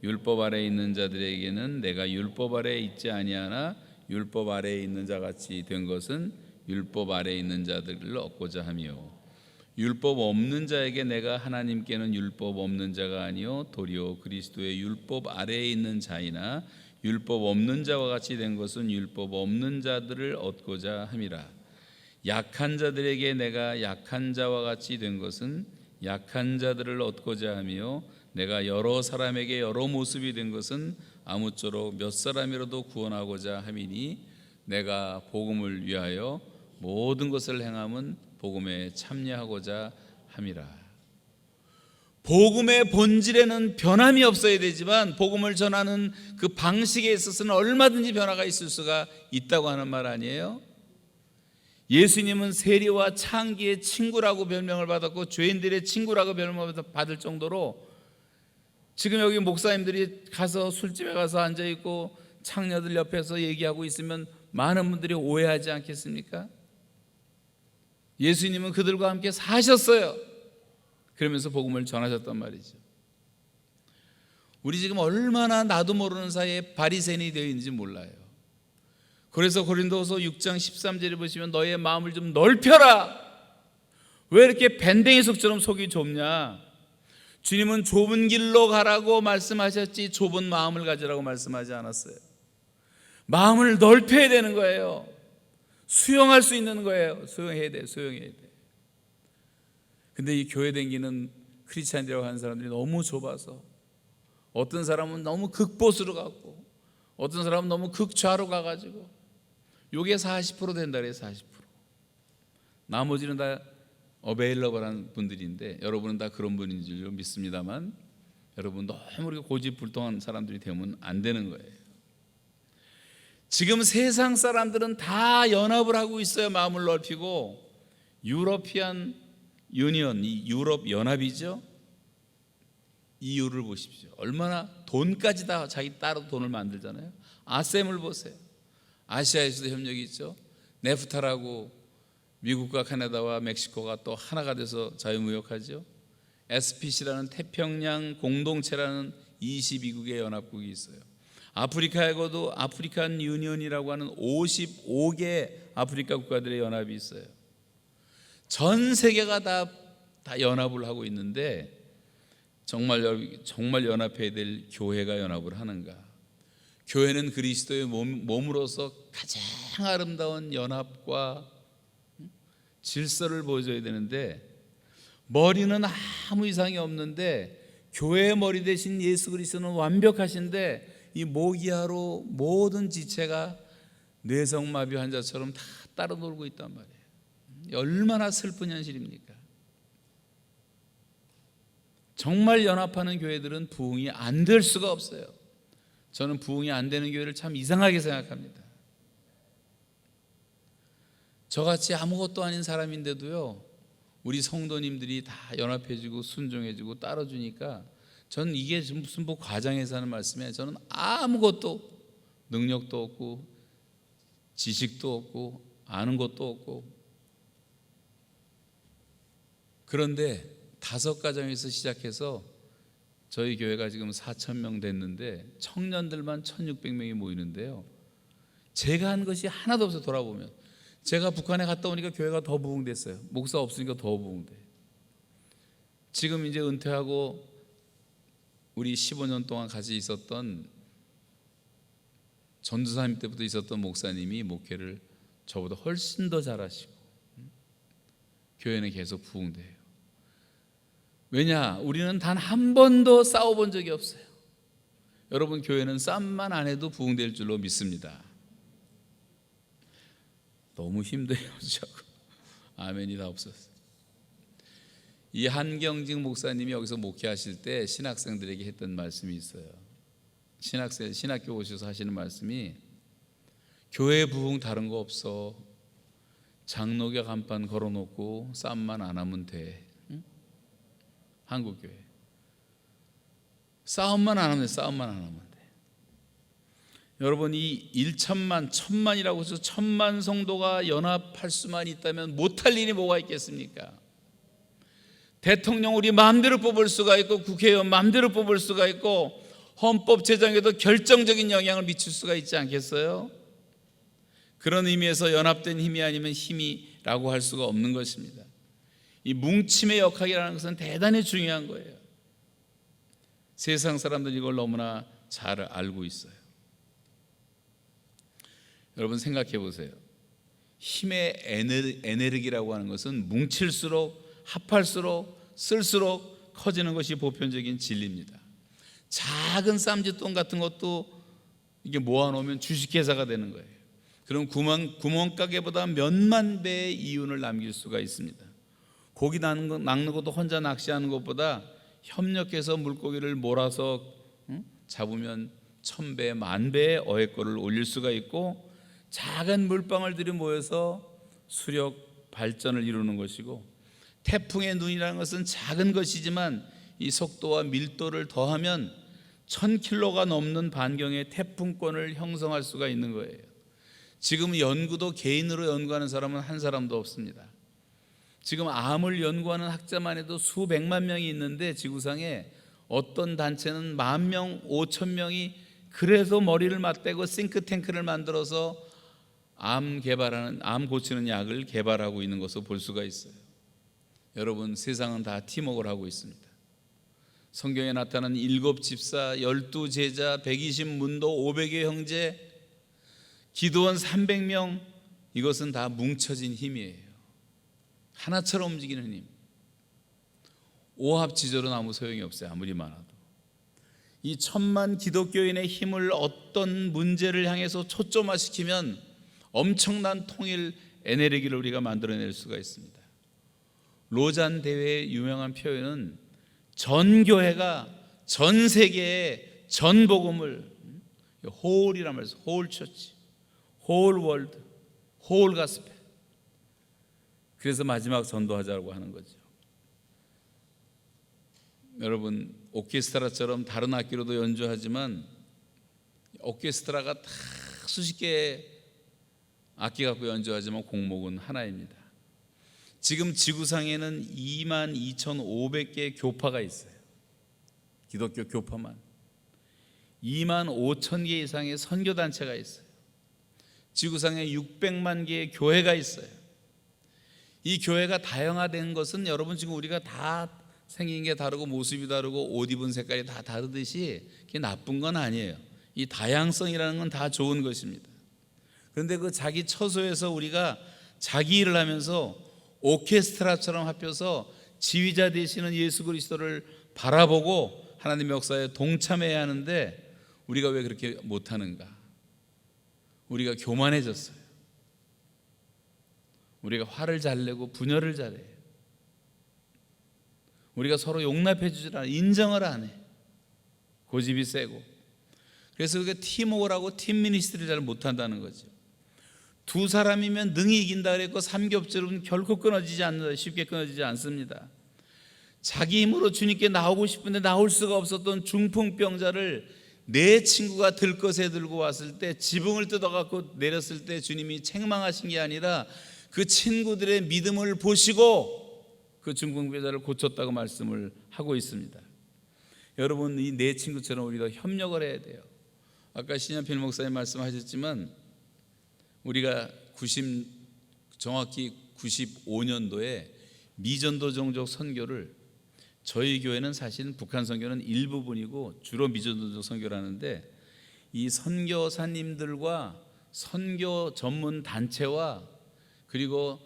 율법 아래에 있는 자들에게는 내가 율법 아래에 있지 아니하나 율법 아래에 있는 자같이 된 것은 율법 아래에 있는 자들을 얻고자 하며 율법 없는 자에게 내가 하나님께는 율법 없는 자가 아니요 도리어 그리스도의 율법 아래에 있는 자이나 율법 없는 자와 같이 된 것은 율법 없는 자들을 얻고자 함이라. 약한 자들에게 내가 약한 자와 같이 된 것은 약한 자들을 얻고자 하며 내가 여러 사람에게 여러 모습이 된 것은 아무쪼록 몇 사람이라도 구원하고자 함이니 내가 복음을 위하여 모든 것을 행함은 복음에 참여하고자 함이라. 복음의 본질에는 변함이 없어야 되지만 복음을 전하는 그 방식에 있어서는 얼마든지 변화가 있을 수가 있다고 하는 말 아니에요? 예수님은 세리와 창기의 친구라고 별명을 받았고 죄인들의 친구라고 별명을 받을 정도로 지금 여기 목사님들이 가서 술집에 가서 앉아있고 창녀들 옆에서 얘기하고 있으면 많은 분들이 오해하지 않겠습니까? 예수님은 그들과 함께 사셨어요. 그러면서 복음을 전하셨단 말이죠. 우리 지금 얼마나 나도 모르는 사이에 바리새인이 되어 있는지 몰라요. 그래서 고린도서 6장 13절에 보시면 너의 마음을 좀 넓혀라. 왜 이렇게 밴댕이 속처럼 속이 좁냐? 주님은 좁은 길로 가라고 말씀하셨지 좁은 마음을 가지라고 말씀하지 않았어요. 마음을 넓혀야 되는 거예요. 수용할 수 있는 거예요. 수용해야 돼. 근데 이 교회 다니는 크리스찬이라고 하는 사람들이 너무 좁아서 어떤 사람은 너무 극보수로 가고 어떤 사람은 너무 극좌로 가가지고 요게 40% 된다 그래요. 40%. 나머지는 다 어베일러블한 분들인데 여러분은 다 그런 분인 줄 믿습니다만 여러분 너무 우리가 고집불통한 사람들이 되면 안 되는 거예요. 지금 세상 사람들은 다 연합을 하고 있어요. 마음을 넓히고 유러피안 유니언, 이 유럽 연합이죠. EU를 보십시오. 얼마나 돈까지 다 자기 따로 돈을 만들잖아요. 아셈을 보세요. 아시아에서도 협력이 있죠. 네프타라고 미국과 캐나다와 멕시코가 또 하나가 돼서 자유무역하죠. SPC라는 태평양 공동체라는 22국의 연합국이 있어요. 아프리카에도 아프리칸 유니언이라고 하는 55개 아프리카 국가들의 연합이 있어요. 전 세계가 다 연합을 하고 있는데 정말 연합해야 될 교회가 연합을 하는가? 교회는 그리스도의 몸으로서 가장 아름다운 연합과 질서를 보여줘야 되는데 머리는 아무 이상이 없는데 교회의 머리 대신 예수 그리스도는 완벽하신데 이 모기하로 모든 지체가 뇌성마비 환자처럼 다 따로 놀고 있단 말이에요. 얼마나 슬픈 현실입니까? 정말 연합하는 교회들은 부흥이 안 될 수가 없어요. 저는 부흥이 안 되는 교회를 참 이상하게 생각합니다. 저같이 아무것도 아닌 사람인데도요, 우리 성도님들이 다 연합해지고 순종해지고 따라주니까 저는 이게 무슨 뭐 과장해서 하는 말씀이에요. 저는 아무것도 능력도 없고 지식도 없고 아는 것도 없고, 그런데 5가정에서 시작해서 저희 교회가 지금 4,000명 됐는데 청년들만 1,600명이 모이는데요, 제가 한 것이 하나도 없어요. 돌아보면 제가 북한에 갔다 오니까 교회가 더 부흥됐어요. 목사 없으니까 더 부흥돼. 지금 이제 은퇴하고 우리 15년 동안 같이 있었던 전도사님 때부터 있었던 목사님이 목회를 저보다 훨씬 더 잘하시고 교회는 계속 부흥돼요. 왜냐? 우리는 단 한 번도 싸워본 적이 없어요. 여러분, 교회는 싸움만 안 해도 부흥될 줄로 믿습니다. 너무 힘들어요. 아멘이 다 없었어요. 이 한경직 목사님이 여기서 목회하실 때 신학생들에게 했던 말씀이 있어요. 신학교 오셔서 하시는 말씀이, 교회 부흥 다른 거 없어. 장로교 간판 걸어놓고 싸움만 안 하면 돼. 응? 한국교회 싸움만 안 하면 돼. 싸움만 안 하면 돼. 여러분, 이 1천만, 1,000만이라고 해서 1,000만 성도가 연합할 수만 있다면 못할 일이 뭐가 있겠습니까? 대통령 우리 마음대로 뽑을 수가 있고, 국회의원 마음대로 뽑을 수가 있고, 헌법 제정에도 결정적인 영향을 미칠 수가 있지 않겠어요? 그런 의미에서 연합된 힘이 아니면 힘이라고 할 수가 없는 것입니다. 이 뭉침의 역학이라는 것은 대단히 중요한 거예요. 세상 사람들이 이걸 너무나 잘 알고 있어요. 여러분, 생각해 보세요. 힘의 에너지라고 하는 것은 뭉칠수록, 합할수록, 쓸수록 커지는 것이 보편적인 진리입니다. 작은 쌈짓돈 같은 것도 이게 모아놓으면 주식회사가 되는 거예요. 그럼 구멍가게보다 몇만 배의 이윤을 남길 수가 있습니다. 고기 낚는 것도 혼자 낚시하는 것보다 협력해서 물고기를 몰아서 잡으면 1,000배, 10,000배의 어획거를 올릴 수가 있고, 작은 물방울들이 모여서 수력 발전을 이루는 것이고, 태풍의 눈이라는 것은 작은 것이지만 이 속도와 밀도를 더하면 1,000km가 넘는 반경의 태풍권을 형성할 수가 있는 거예요. 지금 연구도 개인으로 연구하는 사람은 한 사람도 없습니다. 지금 암을 연구하는 학자만 해도 수백만 명이 있는데, 지구상에 어떤 단체는 10,000명, 5,000명이 그래서 머리를 맞대고 싱크탱크를 만들어서 암 고치는 약을 개발하고 있는 것을 볼 수가 있어요. 여러분, 세상은 다 팀워크를 하고 있습니다. 성경에 나타난 7 집사, 12 제자, 120 문도, 500의 형제, 기도원 300명, 이것은 다 뭉쳐진 힘이에요. 하나처럼 움직이는 힘. 오합지졸은 아무 소용이 없어요. 아무리 많아도. 이 1,000만 기독교인의 힘을 어떤 문제를 향해서 초점화시키면 엄청난 통일 에너지를 우리가 만들어낼 수가 있습니다. 로잔 대회의 유명한 표현은 전 교회가 전 세계의 전 복음을, 홀이란 말이죠. 홀 처치, 홀 월드, 홀 가스펠. 그래서 마지막 전도하자고 하는 거죠. 여러분, 오케스트라처럼 다른 악기로도 연주하지만 오케스트라가 다 수십 개의 악기 갖고 연주하지만 곡목은 하나입니다. 지금 지구상에는 22,500개의 교파가 있어요. 기독교 교파만 25,000개 이상의 선교단체가 있어요. 지구상에 600만 개의 교회가 있어요. 이 교회가 다양화된 것은, 여러분, 지금 우리가 다 생긴 게 다르고 모습이 다르고 옷 입은 색깔이 다 다르듯이 그게 나쁜 건 아니에요. 이 다양성이라는 건 다 좋은 것입니다. 그런데 그 자기 처소에서 우리가 자기 일을 하면서 오케스트라처럼 합해서 지휘자 되시는 예수 그리스도를 바라보고 하나님의 역사에 동참해야 하는데, 우리가 왜 그렇게 못하는가? 우리가 교만해졌어요. 우리가 화를 잘 내고 분열을 잘해요. 우리가 서로 용납해 주질 않아요. 인정을 안 해. 고집이 세고. 그래서 우리가 팀워크를 하고 팀 미니스트리를 잘 못한다는 거죠. 두 사람이면 능히 이긴다 그랬고 삼겹살은 결코 끊어지지 않는다. 쉽게 끊어지지 않습니다. 자기 힘으로 주님께 나오고 싶은데 나올 수가 없었던 중풍병자를 내 친구가 들것에 들고 왔을 때 지붕을 뜯어갖고 내렸을 때 주님이 책망하신 게 아니라 그 친구들의 믿음을 보시고 그 중풍병자를 고쳤다고 말씀을 하고 있습니다. 여러분, 이 내 친구처럼 우리도 협력을 해야 돼요. 아까 신현필 목사님 말씀하셨지만 우리가 정확히 95년도에 미전도 종족 선교를, 저희 교회는 사실 북한 선교는 일부분이고 주로 미전도적 선교를 하는데, 이 선교사님들과 선교 전문 단체와 그리고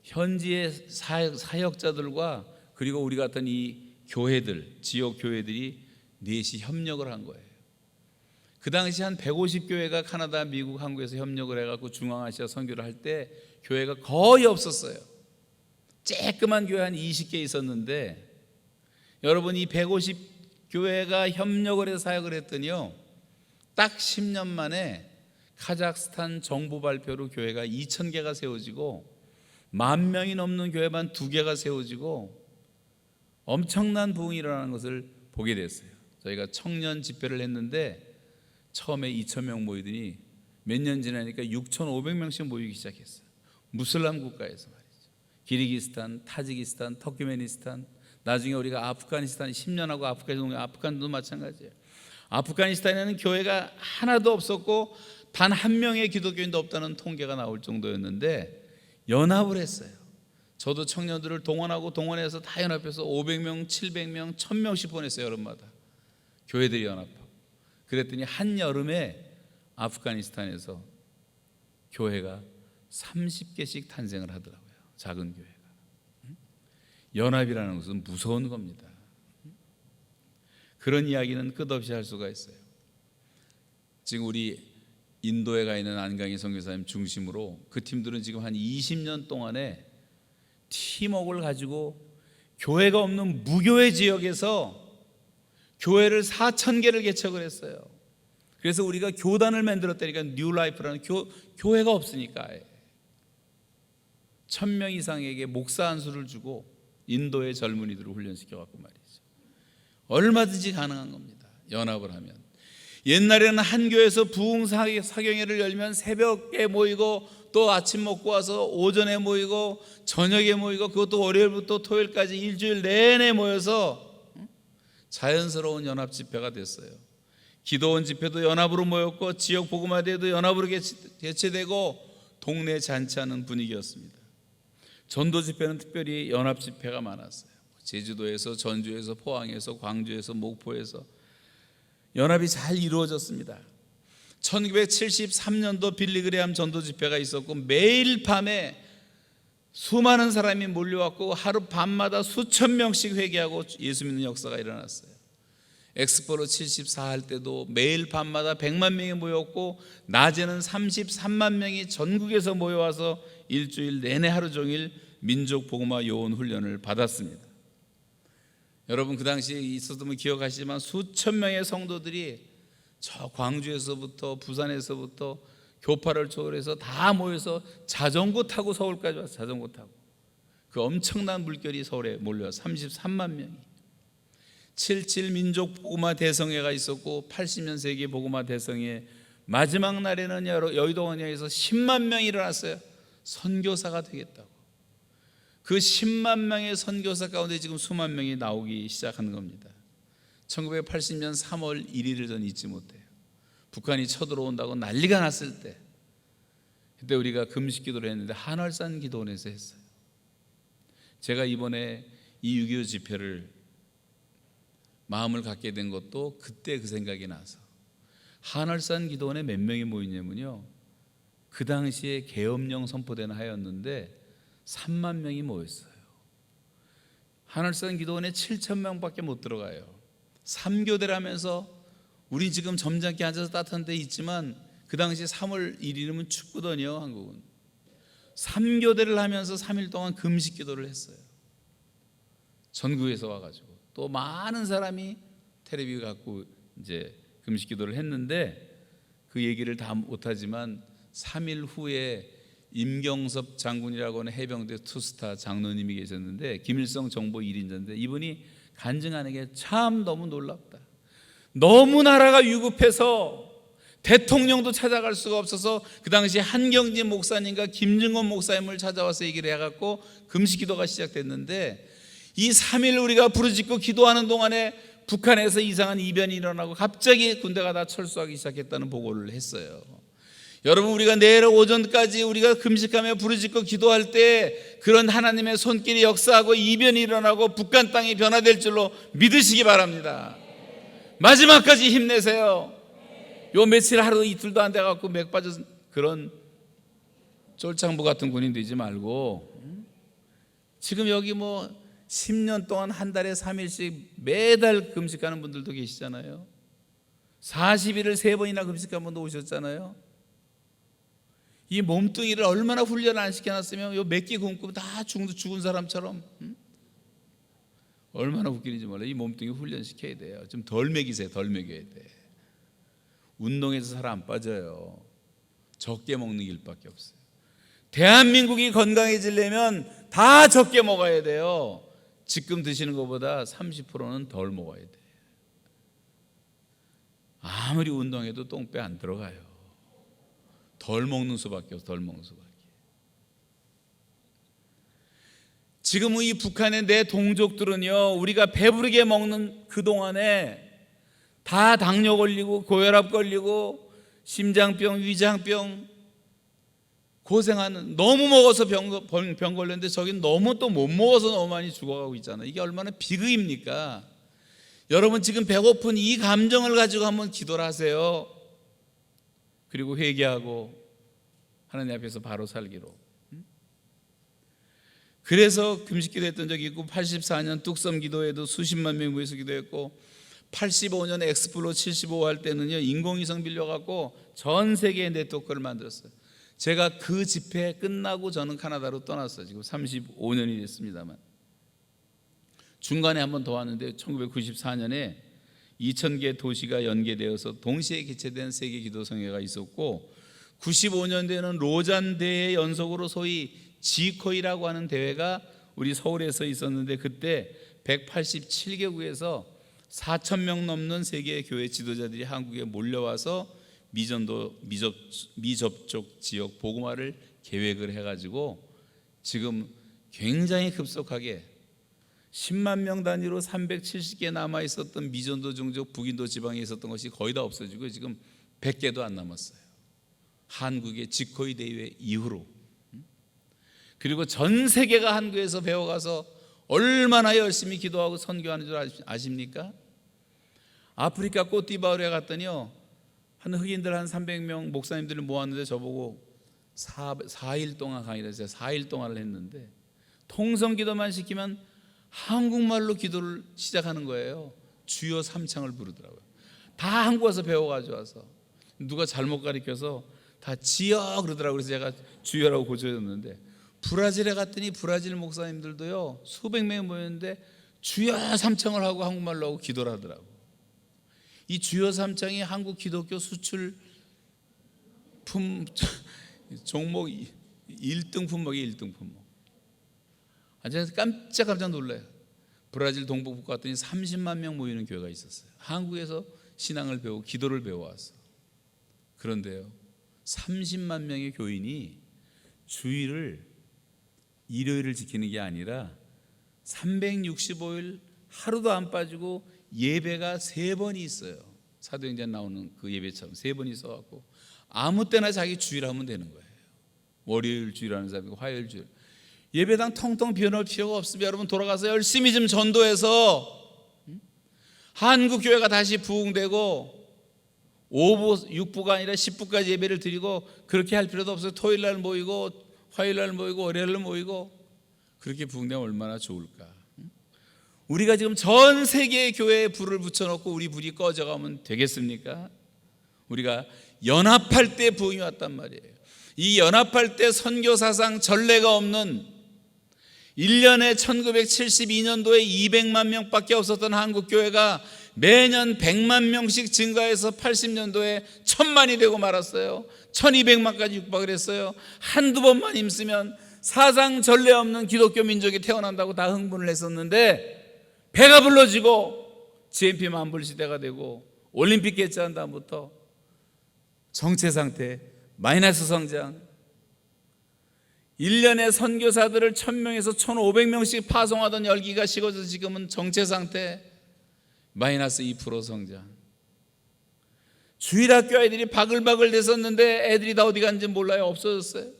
현지의 사역자들과 그리고 우리 같은 이 교회들, 지역 교회들이 넷이 협력을 한 거예요. 그 당시 한 150교회가 카나다, 미국, 한국에서 협력을 해갖고 중앙아시아 선교를 할 때 교회가 거의 없었어요. 쬐끄만 교회 한 20개 있었는데, 여러분, 이 150교회가 협력을 해서 사역을 했더니요, 딱 10년 만에 카자흐스탄 정부 발표로 교회가 2,000개가 세워지고 10,000명이 넘는 교회만 2개가 세워지고 엄청난 부흥이 일어나는 것을 보게 됐어요. 저희가 청년 집회를 했는데 처음에 2,000명 모이더니 몇 년 지나니까 6,500명씩 모이기 시작했어요. 무슬람 국가에서 말이죠. 기르기스탄, 타지키스탄, 터키메니스탄, 나중에 우리가 아프가니스탄 10년하고 아프간도 마찬가지예요. 아프가니스탄에는 교회가 하나도 없었고 단 한 명의 기독교인도 없다는 통계가 나올 정도였는데 연합을 했어요. 저도 청년들을 동원해서 다 연합해서 500명, 700명, 1,000명씩 보냈어요. 여름마다 교회들이 연합하고. 그랬더니 한여름에 아프가니스탄에서 교회가 30개씩 탄생을 하더라고요. 작은 교회가. 연합이라는 것은 무서운 겁니다. 그런 이야기는 끝없이 할 수가 있어요. 지금 우리 인도에 가 있는 안강희 선교사님 중심으로 그 팀들은 지금 한 20년 동안에 팀워크를 가지고 교회가 없는 무교회 지역에서 교회를 4,000개를 개척을 했어요. 그래서 우리가 교단을 만들었다니까, 뉴라이프라는 교회가 없으니까 1,000명 이상에게 목사 한 수를 주고 인도의 젊은이들을 훈련시켜갖고 말이죠. 얼마든지 가능한 겁니다. 연합을 하면. 옛날에는 한 교회에서 부흥 사경회를 열면 새벽에 모이고 또 아침 먹고 와서 오전에 모이고 저녁에 모이고, 그것도 월요일부터 토요일까지 일주일 내내 모여서 자연스러운 연합 집회가 됐어요. 기도원 집회도 연합으로 모였고 지역 복음화대회도 연합으로 개최되고 동네 잔치하는 분위기였습니다. 전도 집회는 특별히 연합 집회가 많았어요. 제주도에서, 전주에서, 포항에서, 광주에서, 목포에서 연합이 잘 이루어졌습니다. 1973년도 빌리그레함 전도 집회가 있었고 매일 밤에 수많은 사람이 몰려왔고 하루 밤마다 수천 명씩 회개하고 예수 믿는 역사가 일어났어요. 엑스포로 74 할 때도 매일 밤마다 100만 명이 모였고 낮에는 33만 명이 전국에서 모여와서 일주일 내내 하루 종일 민족 복음화 요원 훈련을 받았습니다. 여러분, 그 당시에 있었으면 기억하시지만 수천 명의 성도들이 저 광주에서부터 부산에서부터 교파를 초월해서 다 모여서 자전거 타고 서울까지 와서 자전거 타고, 그 엄청난 물결이 서울에 몰려와 33만 명이. 77 민족 복음화 대성회가 있었고 80년 세기 복음화 대성회 마지막 날에는 여의도 광장에서 10만 명이 일어났어요. 선교사가 되겠다고. 그 10만 명의 선교사 가운데 지금 수만 명이 나오기 시작한 겁니다. 1980년 3월 1일을 전 잊지 못해요. 북한이 쳐들어온다고 난리가 났을 때, 그때 우리가 금식 기도를 했는데 한월산 기도원에서 했어요. 제가 이번에 이 6.25 집회를 마음을 갖게 된 것도 그때 그 생각이 나서, 한월산 기도원에 몇 명이 모이냐면요, 그 당시에 계엄령 선포되는 하였는데 3만 명이 모였어요. 한월산 기도원에 7,000명밖에 못 들어가요. 3교대를 하면서, 우리 지금 점잖게 앉아서 따뜻한 데 있지만 그 당시 3월 1일이면 춥거든요. 한국은 3교대를 하면서 3일 동안 금식 기도를 했어요. 전국에서 와가지고 또 많은 사람이 텔레비를 갖고 이제 금식 기도를 했는데 그 얘기를 다 못하지만 3일 후에 임경섭 장군이라고 하는 해병대 투스타 장로님이 계셨는데 김일성 정보 1인자인데 이분이 간증하는 게 참 너무 놀랍다. 너무 나라가 위급해서 대통령도 찾아갈 수가 없어서 그 당시 한경진 목사님과 김증원 목사님을 찾아와서 얘기를 해갖고 금식 기도가 시작됐는데 이 3일 우리가 부르짖고 기도하는 동안에 북한에서 이상한 이변이 일어나고 갑자기 군대가 다 철수하기 시작했다는 보고를 했어요. 여러분, 우리가 내일 오전까지 우리가 금식하며 부르짖고 기도할 때 그런 하나님의 손길이 역사하고 이변이 일어나고 북한 땅이 변화될 줄로 믿으시기 바랍니다. 마지막까지 힘내세요. 요 며칠 하루 이틀도 안 돼갖고 맥 빠져 그런 쫄창부 같은 군인 되지 말고 지금 여기 뭐 10년 동안 한 달에 3일씩 매달 금식하는 분들도 계시잖아요. 40일을 3번이나 금식한 분도 오셨잖아요. 이 몸뚱이를 얼마나 훈련을 안 시켜놨으면 요 몇 끼 굶고 다 죽은 사람처럼 얼마나 웃기는지 몰라요. 이 몸뚱이 훈련시켜야 돼요. 좀 덜 먹이세요. 덜 먹여야 돼. 운동해서 살 안 빠져요. 적게 먹는 길밖에 없어요. 대한민국이 건강해지려면 다 적게 먹어야 돼요. 지금 드시는 것보다 30%는 덜 먹어야 돼요. 아무리 운동해도 똥배 안 들어가요. 덜 먹는 수밖에 없어. 덜 먹는 수밖에. 지금 이 북한의 내 동족들은요, 우리가 배부르게 먹는 그동안에 다 당뇨 걸리고 고혈압 걸리고 심장병, 위장병 고생하는, 너무 먹어서 병 걸렸는데 저긴 너무 또 못 먹어서 너무 많이 죽어가고 있잖아요. 이게 얼마나 비극입니까? 여러분, 지금 배고픈 이 감정을 가지고 한번 기도를 하세요. 그리고 회개하고 하나님 앞에서 바로 살기로. 그래서 금식기도 했던 적이 있고 84년 뚝섬 기도에도 수십만 명 모여서 기도했고 85년 엑스플로 75 할 때는요, 인공위성 빌려갖고 전 세계의 네트워크를 만들었어요. 제가 그 집회 끝나고 저는 카나다로 떠났어요. 지금 35년이 됐습니다만 중간에 한 번 더 왔는데 1994년에 2000개 도시가 연계되어서 동시에 개최된 세계 기도성회가 있었고 95년대에는 로잔 대회 연속으로 소위 지코이라고 하는 대회가 우리 서울에서 있었는데 그때 187개국에서 4,000명 넘는 세계 교회 지도자들이 한국에 몰려와서 미접촉 지역 복음화를 계획을 해가지고 지금 굉장히 급속하게 10만 명 단위로 370개 남아 있었던 미전도 종족 북인도 지방에 있었던 것이 거의 다 없어지고 지금 100개도 안 남았어요. 한국의 지코이 대회 이후로. 그리고 전 세계가 한국에서 배워가서 얼마나 열심히 기도하고 선교하는 줄 아십니까? 아프리카 côte-d'Ivoire에 갔더니요, 한 흑인들 한 300명 목사님들을 모았는데 저보고 4일 동안 강의를 했어요. 4일 동안을 했는데 통성기도만 시키면 한국말로 기도를 시작하는 거예요. 주여 삼창을 부르더라고요. 다 한국 와서 배워가지고 와서 누가 잘못 가르쳐서 다 지여 그러더라고요. 그래서 제가 주여라고 고쳐줬는데 브라질에 갔더니 브라질 목사님들도요, 수백 명이 모였는데 주여 삼창을 하고 한국말로 하고 기도를 하더라고요. 이 주여 삼창이 한국 기독교 수출 종목 1등 품목이 1등 품목. 제가 깜짝 놀라요. 브라질 동북부 갔더니 30만 명 모이는 교회가 있었어요. 한국에서 신앙을 배우고 기도를 배워왔어. 그런데요, 30만 명의 교인이 주일을 일요일을 지키는 게 아니라 365일 하루도 안 빠지고 예배가 3번이 있어요. 사도행전 나오는 그 예배처럼 3번이 있어갖고 아무 때나 자기 주일 하면 되는 거예요. 월요일 주일하는 사람이고 화요일 주일. 예배당 텅텅 비워놓을 필요가 없으면 여러분 돌아가서 열심히 좀 전도해서 한국 교회가 다시 부흥되고 5부, 6부가 아니라 10부까지 예배를 드리고 그렇게 할 필요도 없어요. 토요일 날 모이고 화요일 날 모이고 월요일 날 모이고 그렇게 부흥되면 얼마나 좋을까. 우리가 지금 전 세계의 교회에 불을 붙여놓고 우리 불이 꺼져가면 되겠습니까? 우리가 연합할 때 부흥이 왔단 말이에요. 이 연합할 때 선교사상 전례가 없는 1년에 1972년도에 200만 명밖에 없었던 한국교회가 매년 100만 명씩 증가해서 80년도에 1000만이 되고 말았어요. 1200만까지 육박을 했어요. 한두 번만 힘쓰면 사상 전례 없는 기독교 민족이 태어난다고 다 흥분을 했었는데, 배가 불러지고 GNP 만불 시대가 되고 올림픽 개최한 다음부터 정체 상태, 마이너스 성장, 1년에 선교사들을 1000명에서 1500명씩 파송하던 열기가 식어져서 지금은 정체 상태, 마이너스 2% 성장. 주일학교 아이들이 바글바글 됐었는데 애들이 다 어디 갔는지 몰라요. 없어졌어요.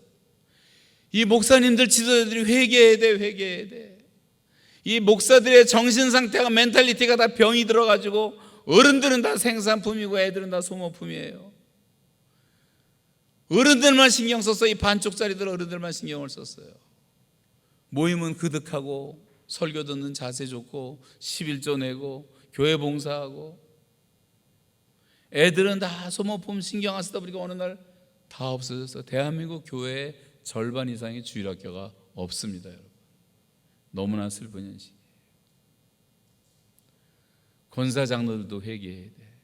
이 목사님들, 지도자들이 회개해야 돼, 회개해야 돼. 이 목사들의 정신 상태가, 멘탈리티가 다 병이 들어가지고 어른들은 다 생산품이고 애들은 다 소모품이에요. 어른들만 신경 썼어요. 이 반쪽짜리들 어른들만 신경을 썼어요. 모임은 그득하고 설교 듣는 자세 좋고 11조 내고 교회 봉사하고, 애들은 다 소모품 신경 안 쓰다 보니까 어느 날 다 없어졌어요. 대한민국 교회의 절반 이상의 주일학교가 없습니다, 여러분. 너무나 슬픈 현실이에요. 권사 장로들도 회개해야 돼.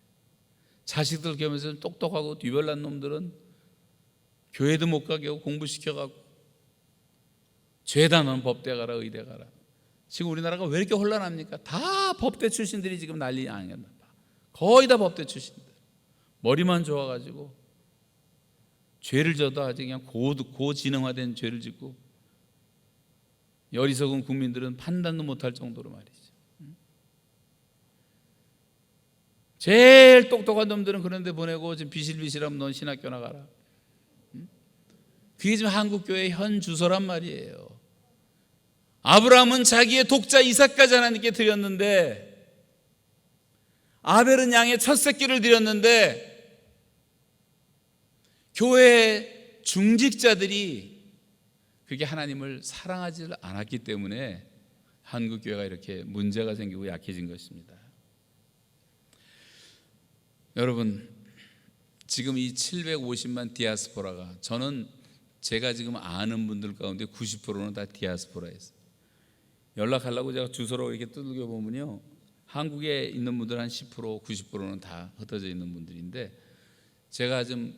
자식들 교회에서 똑똑하고 뒤별난 놈들은 교회도 못 가게 하고 공부시켜가고, 죄다 넌 법대 가라, 의대 가라. 지금 우리나라가 왜 이렇게 혼란합니까? 다 법대 출신들이 지금 난리 아니겠나. 거의 다 법대 출신들. 머리만 좋아가지고 죄를 져도 아주 그냥 고지능화된 죄를 짓고, 어리석은 국민들은 판단도 못할 정도로 말이죠. 제일 똑똑한 놈들은 그런 데 보내고 지금 비실비실하면 넌 신학교 나가라. 그게 지금 한국교회의 현 주소란 말이에요. 아브라함은 자기의 독자 이삭까지 하나님께 드렸는데, 아벨은 양의 첫 새끼를 드렸는데, 교회 중직자들이 그게 하나님을 사랑하지 않았기 때문에 한국교회가 이렇게 문제가 생기고 약해진 것입니다. 여러분, 지금 이 750만 디아스포라가, 저는 제가 지금 아는 분들 가운데 90%는 다 디아스포라였어요. 연락하려고 제가 주소로 이렇게 두들겨 보면요, 한국에 있는 분들 한 10%, 90%는 다 흩어져 있는 분들인데, 제가 좀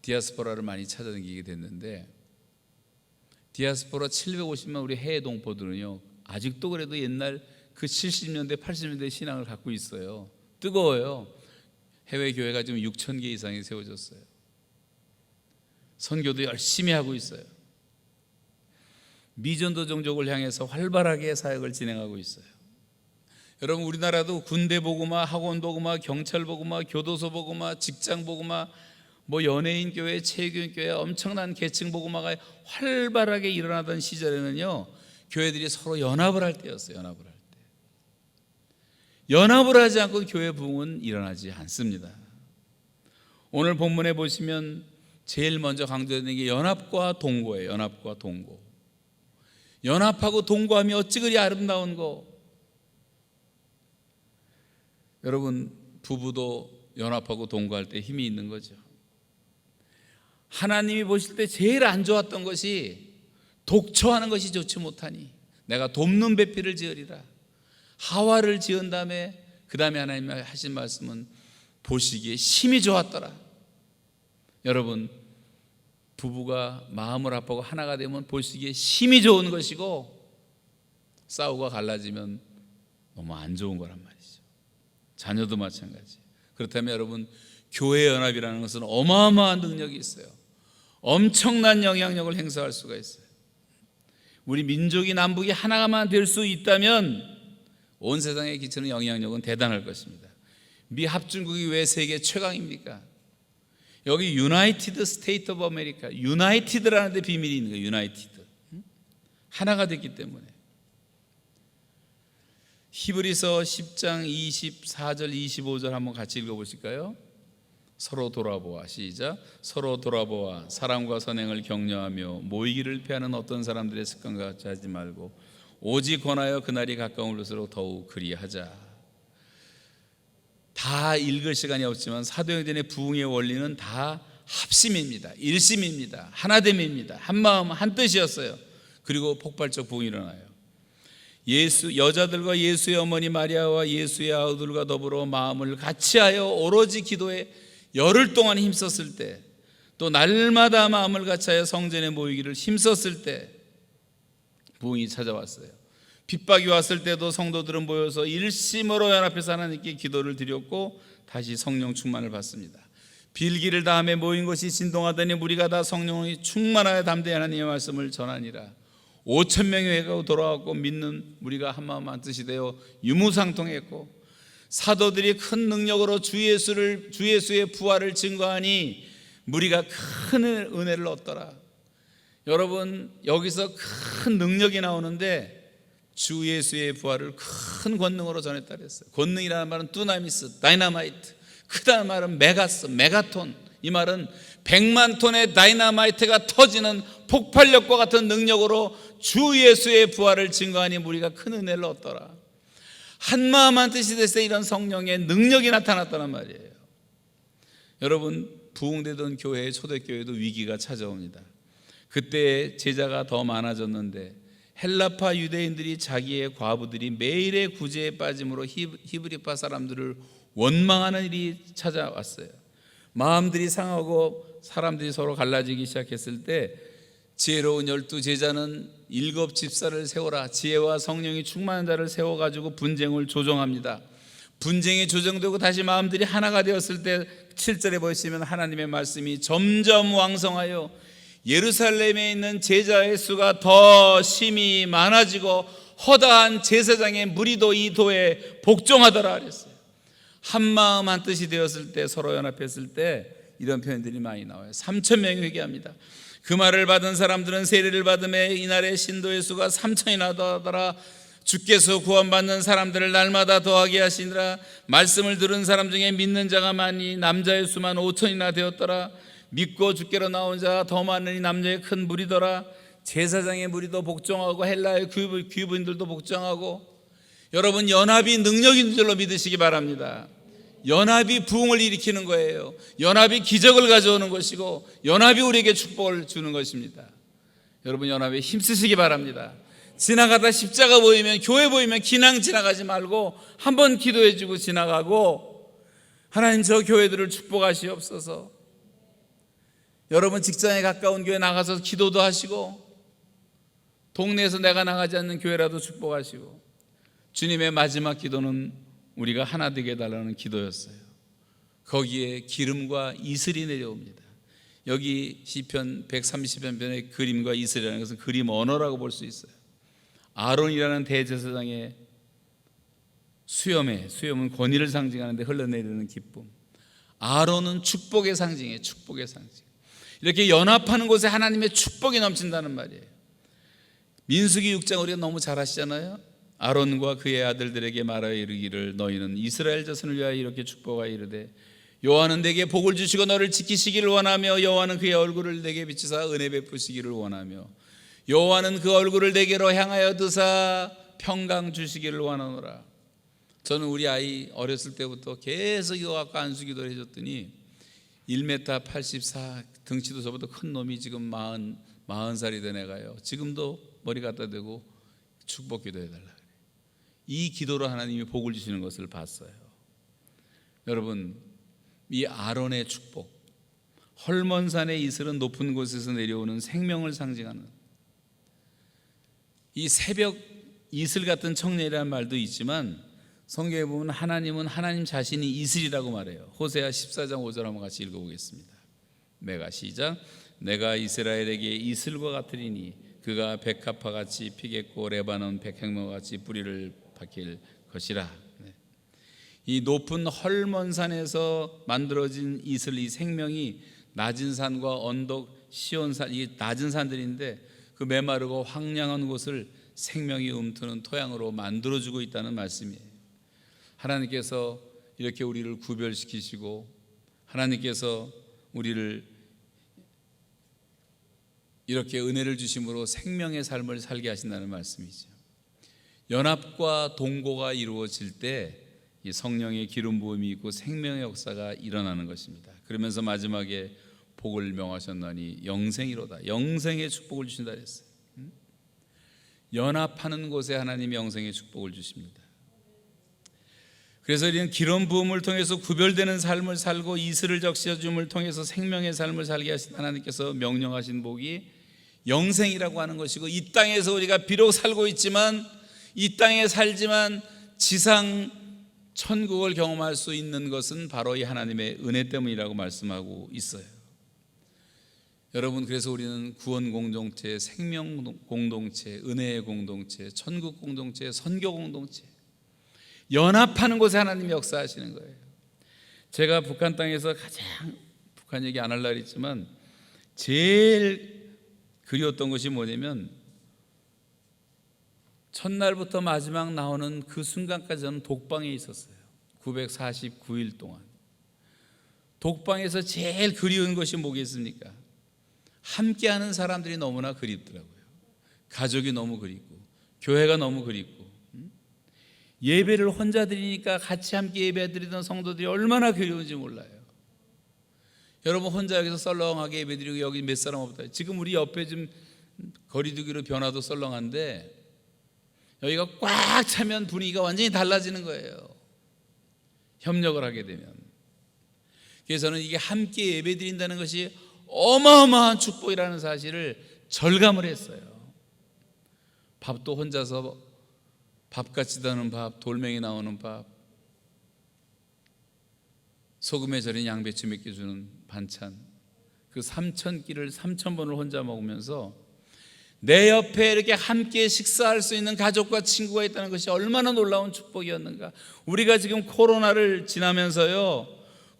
디아스포라를 많이 찾아다니게 됐는데, 디아스포라 750만 우리 해외 동포들은요, 아직도 그래도 옛날 그 70년대, 80년대 신앙을 갖고 있어요. 뜨거워요. 해외 교회가 지금 6,000개 이상이 세워졌어요. 선교도 열심히 하고 있어요. 미전도 종족을 향해서 활발하게 사역을 진행하고 있어요. 여러분, 우리나라도 군대 복음화, 학원 복음화, 경찰 복음화, 교도소 복음화, 직장 복음화, 뭐 연예인 교회, 체육인 교회, 엄청난 계층 복음화가 활발하게 일어나던 시절에는요, 교회들이 서로 연합을 할 때였어요. 연합을 할 때. 연합을 하지 않고 교회 부흥은 일어나지 않습니다. 오늘 본문에 보시면 제일 먼저 강조되는 게 연합과 동거예요. 연합과 동거. 연합하고 동거하면 어찌 그리 아름다운 거. 여러분, 부부도 연합하고 동거할 때 힘이 있는 거죠. 하나님이 보실 때 제일 안 좋았던 것이 독처하는 것이 좋지 못하니 내가 돕는 배필을 지으리라. 하와를 지은 다음에 그 다음에 하나님이 하신 말씀은 보시기에 심히 좋았더라. 여러분, 부부가 마음을 합하고 하나가 되면 보시기에 심히 좋은 것이고, 싸우고 갈라지면 너무 안 좋은 거란 말이죠. 자녀도 마찬가지. 그렇다면 여러분, 교회 연합이라는 것은 어마어마한 능력이 있어요. 엄청난 영향력을 행사할 수가 있어요. 우리 민족이 남북이 하나만 될 수 있다면 온 세상에 끼치는 영향력은 대단할 것입니다. 미 합중국이 왜 세계 최강입니까? 여기 유나이티드 스테이트 오브 아메리카, 유나이티드라는 데 비밀이 있는 거예요. 유나이티드. 하나가 됐기 때문에. 히브리서 10장 24절 25절 한번 같이 읽어보실까요? 서로 돌아보아, 시작. 서로 돌아보아 사랑과 선행을 격려하며 모이기를 피하는 어떤 사람들의 습관과 같이 하지 말고 오직 권하여 그날이 가까울수록 더욱 그리하자. 다 읽을 시간이 없지만 사도행전의 부흥의 원리는 다 합심입니다. 일심입니다. 하나됨입니다. 한마음 한뜻이었어요. 그리고 폭발적 부흥이 일어나요. 여자들과 예수의 어머니 마리아와 예수의 아우들과 더불어 마음을 같이하여 오로지 기도에 열흘 동안 힘썼을 때, 또 날마다 마음을 같이하여 성전에 모이기를 힘썼을 때 부흥이 찾아왔어요. 핍박이 왔을 때도 성도들은 모여서 일심으로 연합해서 하나님께 기도를 드렸고 다시 성령 충만을 받습니다. 빌기를 다음에 모인 것이 진동하더니 무리가 다 성령이 충만하여 담대히 하나님의 말씀을 전하니라. 5,000명의 회가 돌아왔고 믿는 무리가 한마음 한뜻이 되어 유무상통했고, 사도들이 큰 능력으로 주 예수의 부활을 증거하니 무리가 큰 은혜를 얻더라. 여러분, 여기서 큰 능력이 나오는데 주 예수의 부활을 큰 권능으로 전했다 그랬어요. 권능이라는 말은 두나미스, 다이나마이트, 크다는 말은 메가스, 메가톤. 이 말은 100만 톤의 다이나마이트가 터지는 폭발력과 같은 능력으로 주 예수의 부활을 증거하니 무리가 큰 은혜를 얻더라. 한마음 한뜻이 됐을 때 이런 성령의 능력이 나타났다는 말이에요. 여러분, 부흥되던 교회의 초대교회도 위기가 찾아옵니다. 그때 제자가 더 많아졌는데 헬라파 유대인들이 자기의 과부들이 매일의 구제에 빠짐으로 히브리파 사람들을 원망하는 일이 찾아왔어요. 마음들이 상하고 사람들이 서로 갈라지기 시작했을 때 지혜로운 12 제자는 7 집사를 세워라, 지혜와 성령이 충만한 자를 세워가지고 분쟁을 조정합니다. 분쟁이 조정되고 다시 마음들이 하나가 되었을 때 7절에 보시면 하나님의 말씀이 점점 왕성하여 예루살렘에 있는 제자의 수가 더 심히 많아지고 허다한 제사장의 무리도 이 도에 복종하더라 그랬어요. 한마음 한뜻이 되었을 때, 서로 연합했을 때 이런 표현들이 많이 나와요. 3,000명이 회개합니다. 그 말을 받은 사람들은 세례를 받음에 이날의 신도의 수가 3,000이나 더하더라. 주께서 구원받는 사람들을 날마다 더하게 하시니라. 말씀을 들은 사람 중에 믿는 자가 많이 남자의 수만 5,000이나 되었더라. 믿고 주께로 나온 자가 더 많으니 남녀의 큰 무리더라. 제사장의 무리도 복종하고 헬라의 귀부인들도 복종하고. 여러분, 연합이 능력인 줄로 믿으시기 바랍니다. 연합이 부흥을 일으키는 거예요. 연합이 기적을 가져오는 것이고 연합이 우리에게 축복을 주는 것입니다. 여러분, 연합에 힘쓰시기 바랍니다. 지나가다 십자가 보이면, 교회 보이면 그냥 지나가지 말고 한번 기도해주고 지나가고, 하나님 저 교회들을 축복하시옵소서. 여러분, 직장에 가까운 교회 나가서 기도도 하시고, 동네에서 내가 나가지 않는 교회라도 축복하시고. 주님의 마지막 기도는 우리가 하나 되게 해달라는 기도였어요. 거기에 기름과 이슬이 내려옵니다. 여기 시편 130편의 그림과 이슬이라는 것은 그림 언어라고 볼 수 있어요. 아론이라는 대제사장의 수염은 권위를 상징하는데 흘러내리는 기쁨. 아론은 축복의 상징이에요. 축복의 상징. 이렇게 연합하는 곳에 하나님의 축복이 넘친다는 말이에요. 민수기 6장 우리가 너무 잘 아시잖아요. 아론과 그의 아들들에게 말하여 이르기를 너희는 이스라엘 자손을 위하여 이렇게 축복하여 이르되 여호와는 내게 복을 주시고 너를 지키시기를 원하며 여호와는 그의 얼굴을 내게 비추사 은혜 베푸시기를 원하며 여호와는 그 얼굴을 내게로 향하여 드사 평강 주시기를 원하노라. 저는 우리 아이 어렸을 때부터 계속 이거 갖고 안수기도를 해줬더니 1m 84 등치도 저보다 큰 놈이 지금 40살이 된 애가요. 지금도 머리 갖다 대고 축복 기도해달라. 이 기도로 하나님이 복을 주시는 것을 봤어요. 여러분, 이 아론의 축복, 헐몬산의 이슬은 높은 곳에서 내려오는 생명을 상징하는, 이 새벽 이슬 같은 청년이라는 말도 있지만 성경에 보면 하나님은 하나님 자신이 이슬이라고 말해요. 호세아 14장 5절 한번 같이 읽어보겠습니다. 내가 시작. 내가 이스라엘에게 이슬과 같으리니 그가 백합화 같이 피겠고 레바논 백향목과 같이 뿌리를 박힐 것이라. 이 높은 헐몬산에서 만들어진 이슬, 이 생명이 낮은 산과 언덕, 시온산, 이 낮은 산들인데 그 메마르고 황량한 곳을 생명이 움트는 토양으로 만들어주고 있다는 말씀이에요. 하나님께서 이렇게 우리를 구별시키시고 하나님께서 우리를 이렇게 은혜를 주심으로 생명의 삶을 살게 하신다는 말씀이죠. 연합과 동고가 이루어질 때 이 성령의 기름 부음이 있고 생명의 역사가 일어나는 것입니다. 그러면서 마지막에 복을 명하셨나니 영생이로다. 영생의 축복을 주신다 그랬어요. 연합하는 곳에 하나님이 영생의 축복을 주십니다. 그래서 우리는 기름 부음을 통해서 구별되는 삶을 살고 이슬을 적셔줌을 통해서 생명의 삶을 살게 하신 하나님께서 명령하신 복이 영생이라고 하는 것이고, 이 땅에서 우리가 비록 살고 있지만, 이 땅에 살지만 지상 천국을 경험할 수 있는 것은 바로 이 하나님의 은혜 때문이라고 말씀하고 있어요. 여러분, 그래서 우리는 구원 공동체, 생명 공동체, 은혜의 공동체, 천국 공동체, 선교 공동체, 연합하는 곳에 하나님이 역사하시는 거예요. 제가 북한 땅에서 가장, 북한 얘기 안 하려고 했지만 제일 그리웠던 것이 뭐냐면, 첫날부터 마지막 나오는 그 순간까지 저는 독방에 있었어요. 949일 동안. 독방에서 제일 그리운 것이 뭐겠습니까? 함께하는 사람들이 너무나 그립더라고요. 가족이 너무 그립고, 교회가 너무 그립고, 예배를 혼자 드리니까 같이 함께 예배 드리던 성도들이 얼마나 그리운지 몰라요. 여러분, 혼자 여기서 썰렁하게 예배 드리고 여기 몇 사람 없다. 지금 우리 옆에 좀 거리두기로 변화도 썰렁한데 여기가 꽉 차면 분위기가 완전히 달라지는 거예요. 협력을 하게 되면. 그래서 저는 이게 함께 예배 드린다는 것이 어마어마한 축복이라는 사실을 절감을 했어요. 밥도 혼자서 밥같이 다는 밥, 돌멩이 나오는 밥, 소금에 절인 양배추 몇 개 주는 반찬, 그 3,000끼를 3,000번을 혼자 먹으면서 내 옆에 이렇게 함께 식사할 수 있는 가족과 친구가 있다는 것이 얼마나 놀라운 축복이었는가. 우리가 지금 코로나를 지나면서요,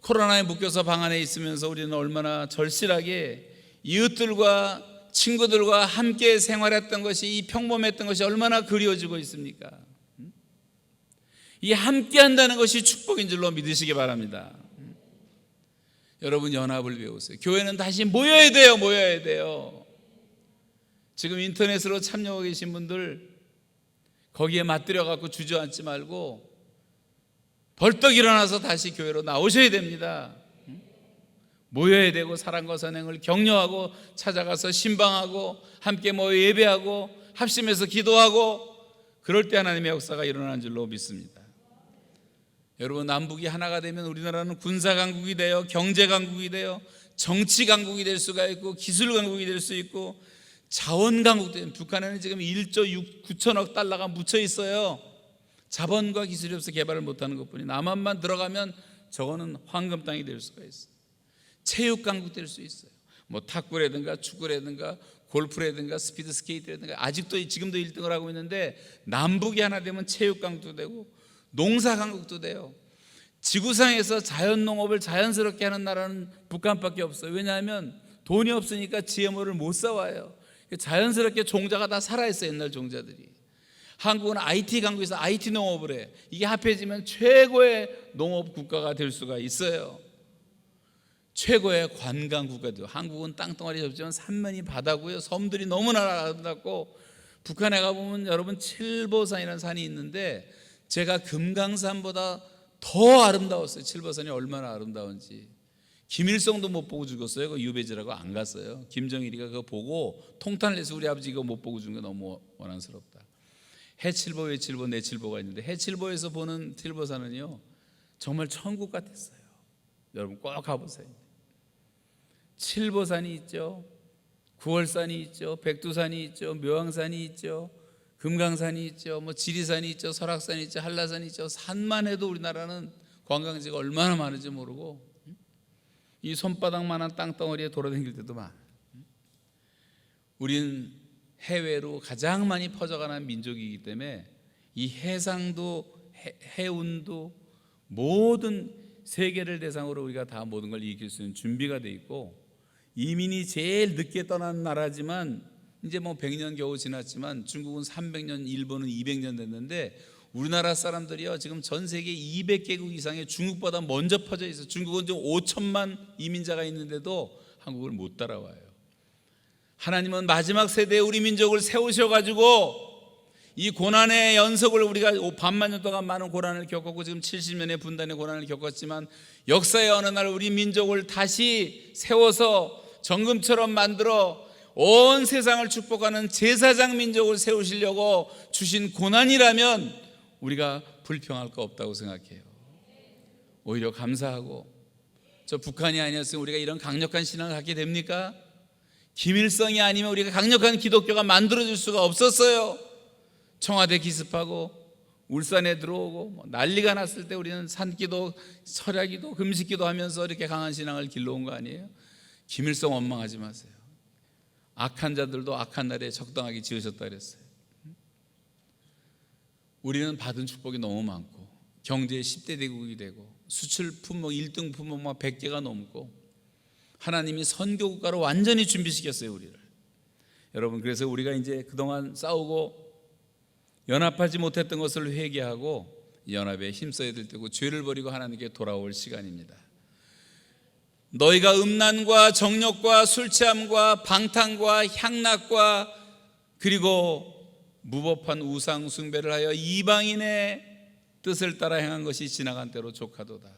코로나에 묶여서 방 안에 있으면서 우리는 얼마나 절실하게 이웃들과 친구들과 함께 생활했던 것이, 이 평범했던 것이 얼마나 그리워지고 있습니까? 이 함께 한다는 것이 축복인 줄로 믿으시기 바랍니다. 여러분, 연합을 배우세요. 교회는 다시 모여야 돼요. 모여야 돼요. 지금 인터넷으로 참여하고 계신 분들, 거기에 맞들여 갖고 주저앉지 말고 벌떡 일어나서 다시 교회로 나오셔야 됩니다. 모여야 되고, 사랑과 선행을 격려하고 찾아가서 신방하고 함께 모여 예배하고 합심해서 기도하고, 그럴 때 하나님의 역사가 일어나는 줄로 믿습니다. 여러분, 남북이 하나가 되면 우리나라는 군사 강국이 되어 경제 강국이 되어 정치 강국이 될 수가 있고, 기술 강국이 될 수 있고, 자원 강국이 되는, 북한에는 지금 1조 9천억 달러가 묻혀 있어요. 자본과 기술이 없어 개발을 못하는 것뿐이. 남한만 들어가면 저거는 황금 땅이 될 수가 있어요. 체육 강국 될 수 있어요. 뭐 탁구라든가 축구라든가 골프라든가 스피드 스케이트라든가, 아직도 지금도 1등을 하고 있는데, 남북이 하나 되면 체육 강국도 되고 농사 강국도 돼요. 지구상에서 자연 농업을 자연스럽게 하는 나라는 북한밖에 없어요. 왜냐하면 돈이 없으니까 GMO를 못 사와요. 자연스럽게 종자가 다 살아있어요. 옛날 종자들이. 한국은 IT 강국에서 IT 농업을 해. 이게 합해지면 최고의 농업 국가가 될 수가 있어요. 최고의 관광 국가가 돼요. 한국은 땅덩어리 좁지만 삼면이 바다고요. 섬들이 너무나 아름답고, 북한에 가보면 여러분 칠보산이라는 산이 있는데, 제가 금강산보다 더 아름다웠어요. 칠보산이 얼마나 아름다운지. 김일성도 못 보고 죽었어요. 그 유배지라고 안 갔어요. 김정일이가 그거 보고 통탄을 해서 우리 아버지 이거 못 보고 죽은 게 너무 원한스럽다. 해칠보, 외칠보, 내칠보가 있는데, 해칠보에서 보는 칠보산은요 정말 천국 같았어요. 여러분 꼭 가보세요. 칠보산이 있죠, 구월산이 있죠, 백두산이 있죠, 묘항산이 있죠, 금강산이 있죠, 뭐 지리산이 있죠, 설악산이 있죠, 한라산이 있죠. 산만 해도 우리나라는 관광지가 얼마나 많은지 모르고, 이 손바닥만한 땅덩어리에 돌아다닐 때도 많아요. 우리는 해외로 가장 많이 퍼져가는 민족이기 때문에 이 해상도 해운도 모든 세계를 대상으로 우리가 다 모든 걸 이길 수 있는 준비가 돼 있고, 이민이 제일 늦게 떠난 나라지만 이제 뭐 100년 겨우 지났지만, 중국은 300년, 일본은 200년 됐는데, 우리나라 사람들이요 지금 전 세계 200개국 이상의 중국보다 먼저 퍼져 있어요. 중국은 지금 5천만 이민자가 있는데도 한국을 못 따라와요. 하나님은 마지막 세대에 우리 민족을 세우셔가지고 이 고난의 연속을, 우리가 반만 년 동안 많은 고난을 겪었고 지금 70년의 분단의 고난을 겪었지만, 역사의 어느 날 우리 민족을 다시 세워서 정금처럼 만들어 온 세상을 축복하는 제사장 민족을 세우시려고 주신 고난이라면 우리가 불평할 거 없다고 생각해요. 오히려 감사하고, 저 북한이 아니었으면 우리가 이런 강력한 신앙을 갖게 됩니까? 김일성이 아니면 우리가 강력한 기독교가 만들어질 수가 없었어요. 청와대 기습하고 울산에 들어오고 난리가 났을 때 우리는 산기도, 설야기도, 금식기도 하면서 이렇게 강한 신앙을 길러온 거 아니에요? 김일성 원망하지 마세요. 악한 자들도 악한 날에 적당하게 지으셨다 그랬어요. 우리는 받은 축복이 너무 많고, 경제의 10대 대국이 되고, 수출 품목 1등 품목만 100개가 넘고, 하나님이 선교국가로 완전히 준비시켰어요, 우리를. 여러분, 그래서 우리가 이제 그동안 싸우고 연합하지 못했던 것을 회개하고 연합에 힘써야 될 때고, 죄를 버리고 하나님께 돌아올 시간입니다. 너희가 음란과 정욕과 술취함과 방탕과 향락과 그리고 무법한 우상 숭배를 하여 이방인의 뜻을 따라 행한 것이 지나간 때로 족하도다.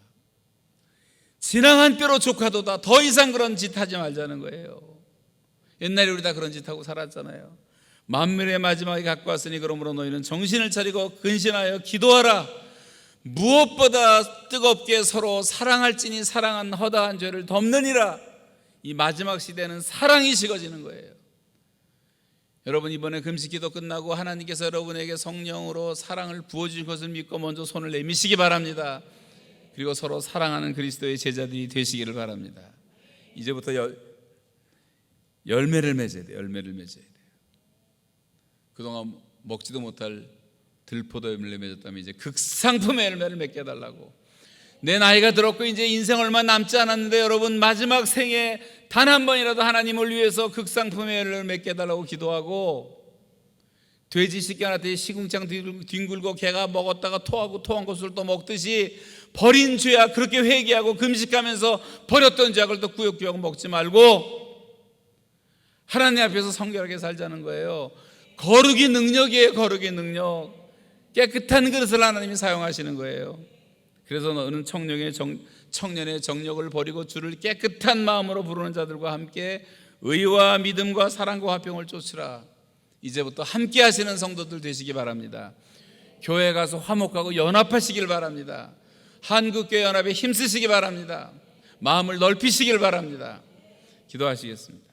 지나간 때로 족하도다. 더 이상 그런 짓 하지 말자는 거예요. 옛날에 우리 다 그런 짓 하고 살았잖아요. 만물의 마지막에 갖고 왔으니 그러므로 너희는 정신을 차리고 근신하여 기도하라. 무엇보다 뜨겁게 서로 사랑할지니 사랑한 허다한 죄를 덮느니라. 이 마지막 시대는 사랑이 식어지는 거예요. 여러분, 이번에 금식기도 끝나고 하나님께서 여러분에게 성령으로 사랑을 부어주신 것을 믿고 먼저 손을 내미시기 바랍니다. 그리고 서로 사랑하는 그리스도의 제자들이 되시기를 바랍니다. 이제부터 열매를 맺어야 돼요. 열매를 맺어야 돼요. 그동안 먹지도 못할 들포도 열매를 맺었다면 이제 극상품의 열매를 맺게 해달라고. 내 나이가 들었고 이제 인생 얼마 남지 않았는데 여러분, 마지막 생에 단 한 번이라도 하나님을 위해서 극상품의 열매를 맺게 해달라고 기도하고, 돼지 새끼 하나한테 시궁창 뒹굴고 개가 먹었다가 토하고 토한 것을 또 먹듯이 버린 죄악 그렇게 회개하고 금식하면서 버렸던 죄악을 또 꾸역꾸역 먹지 말고 하나님 앞에서 성결하게 살자는 거예요. 거룩이 능력이에요. 거룩의 능력. 깨끗한 그릇을 하나님이 사용하시는 거예요. 그래서 너는 청년의 정력을 버리고 주를 깨끗한 마음으로 부르는 자들과 함께 의와 믿음과 사랑과 화평을 쫓으라. 이제부터 함께 하시는 성도들 되시기 바랍니다. 교회 가서 화목하고 연합하시길 바랍니다. 한국교회 연합에 힘쓰시기 바랍니다. 마음을 넓히시길 바랍니다. 기도하시겠습니다.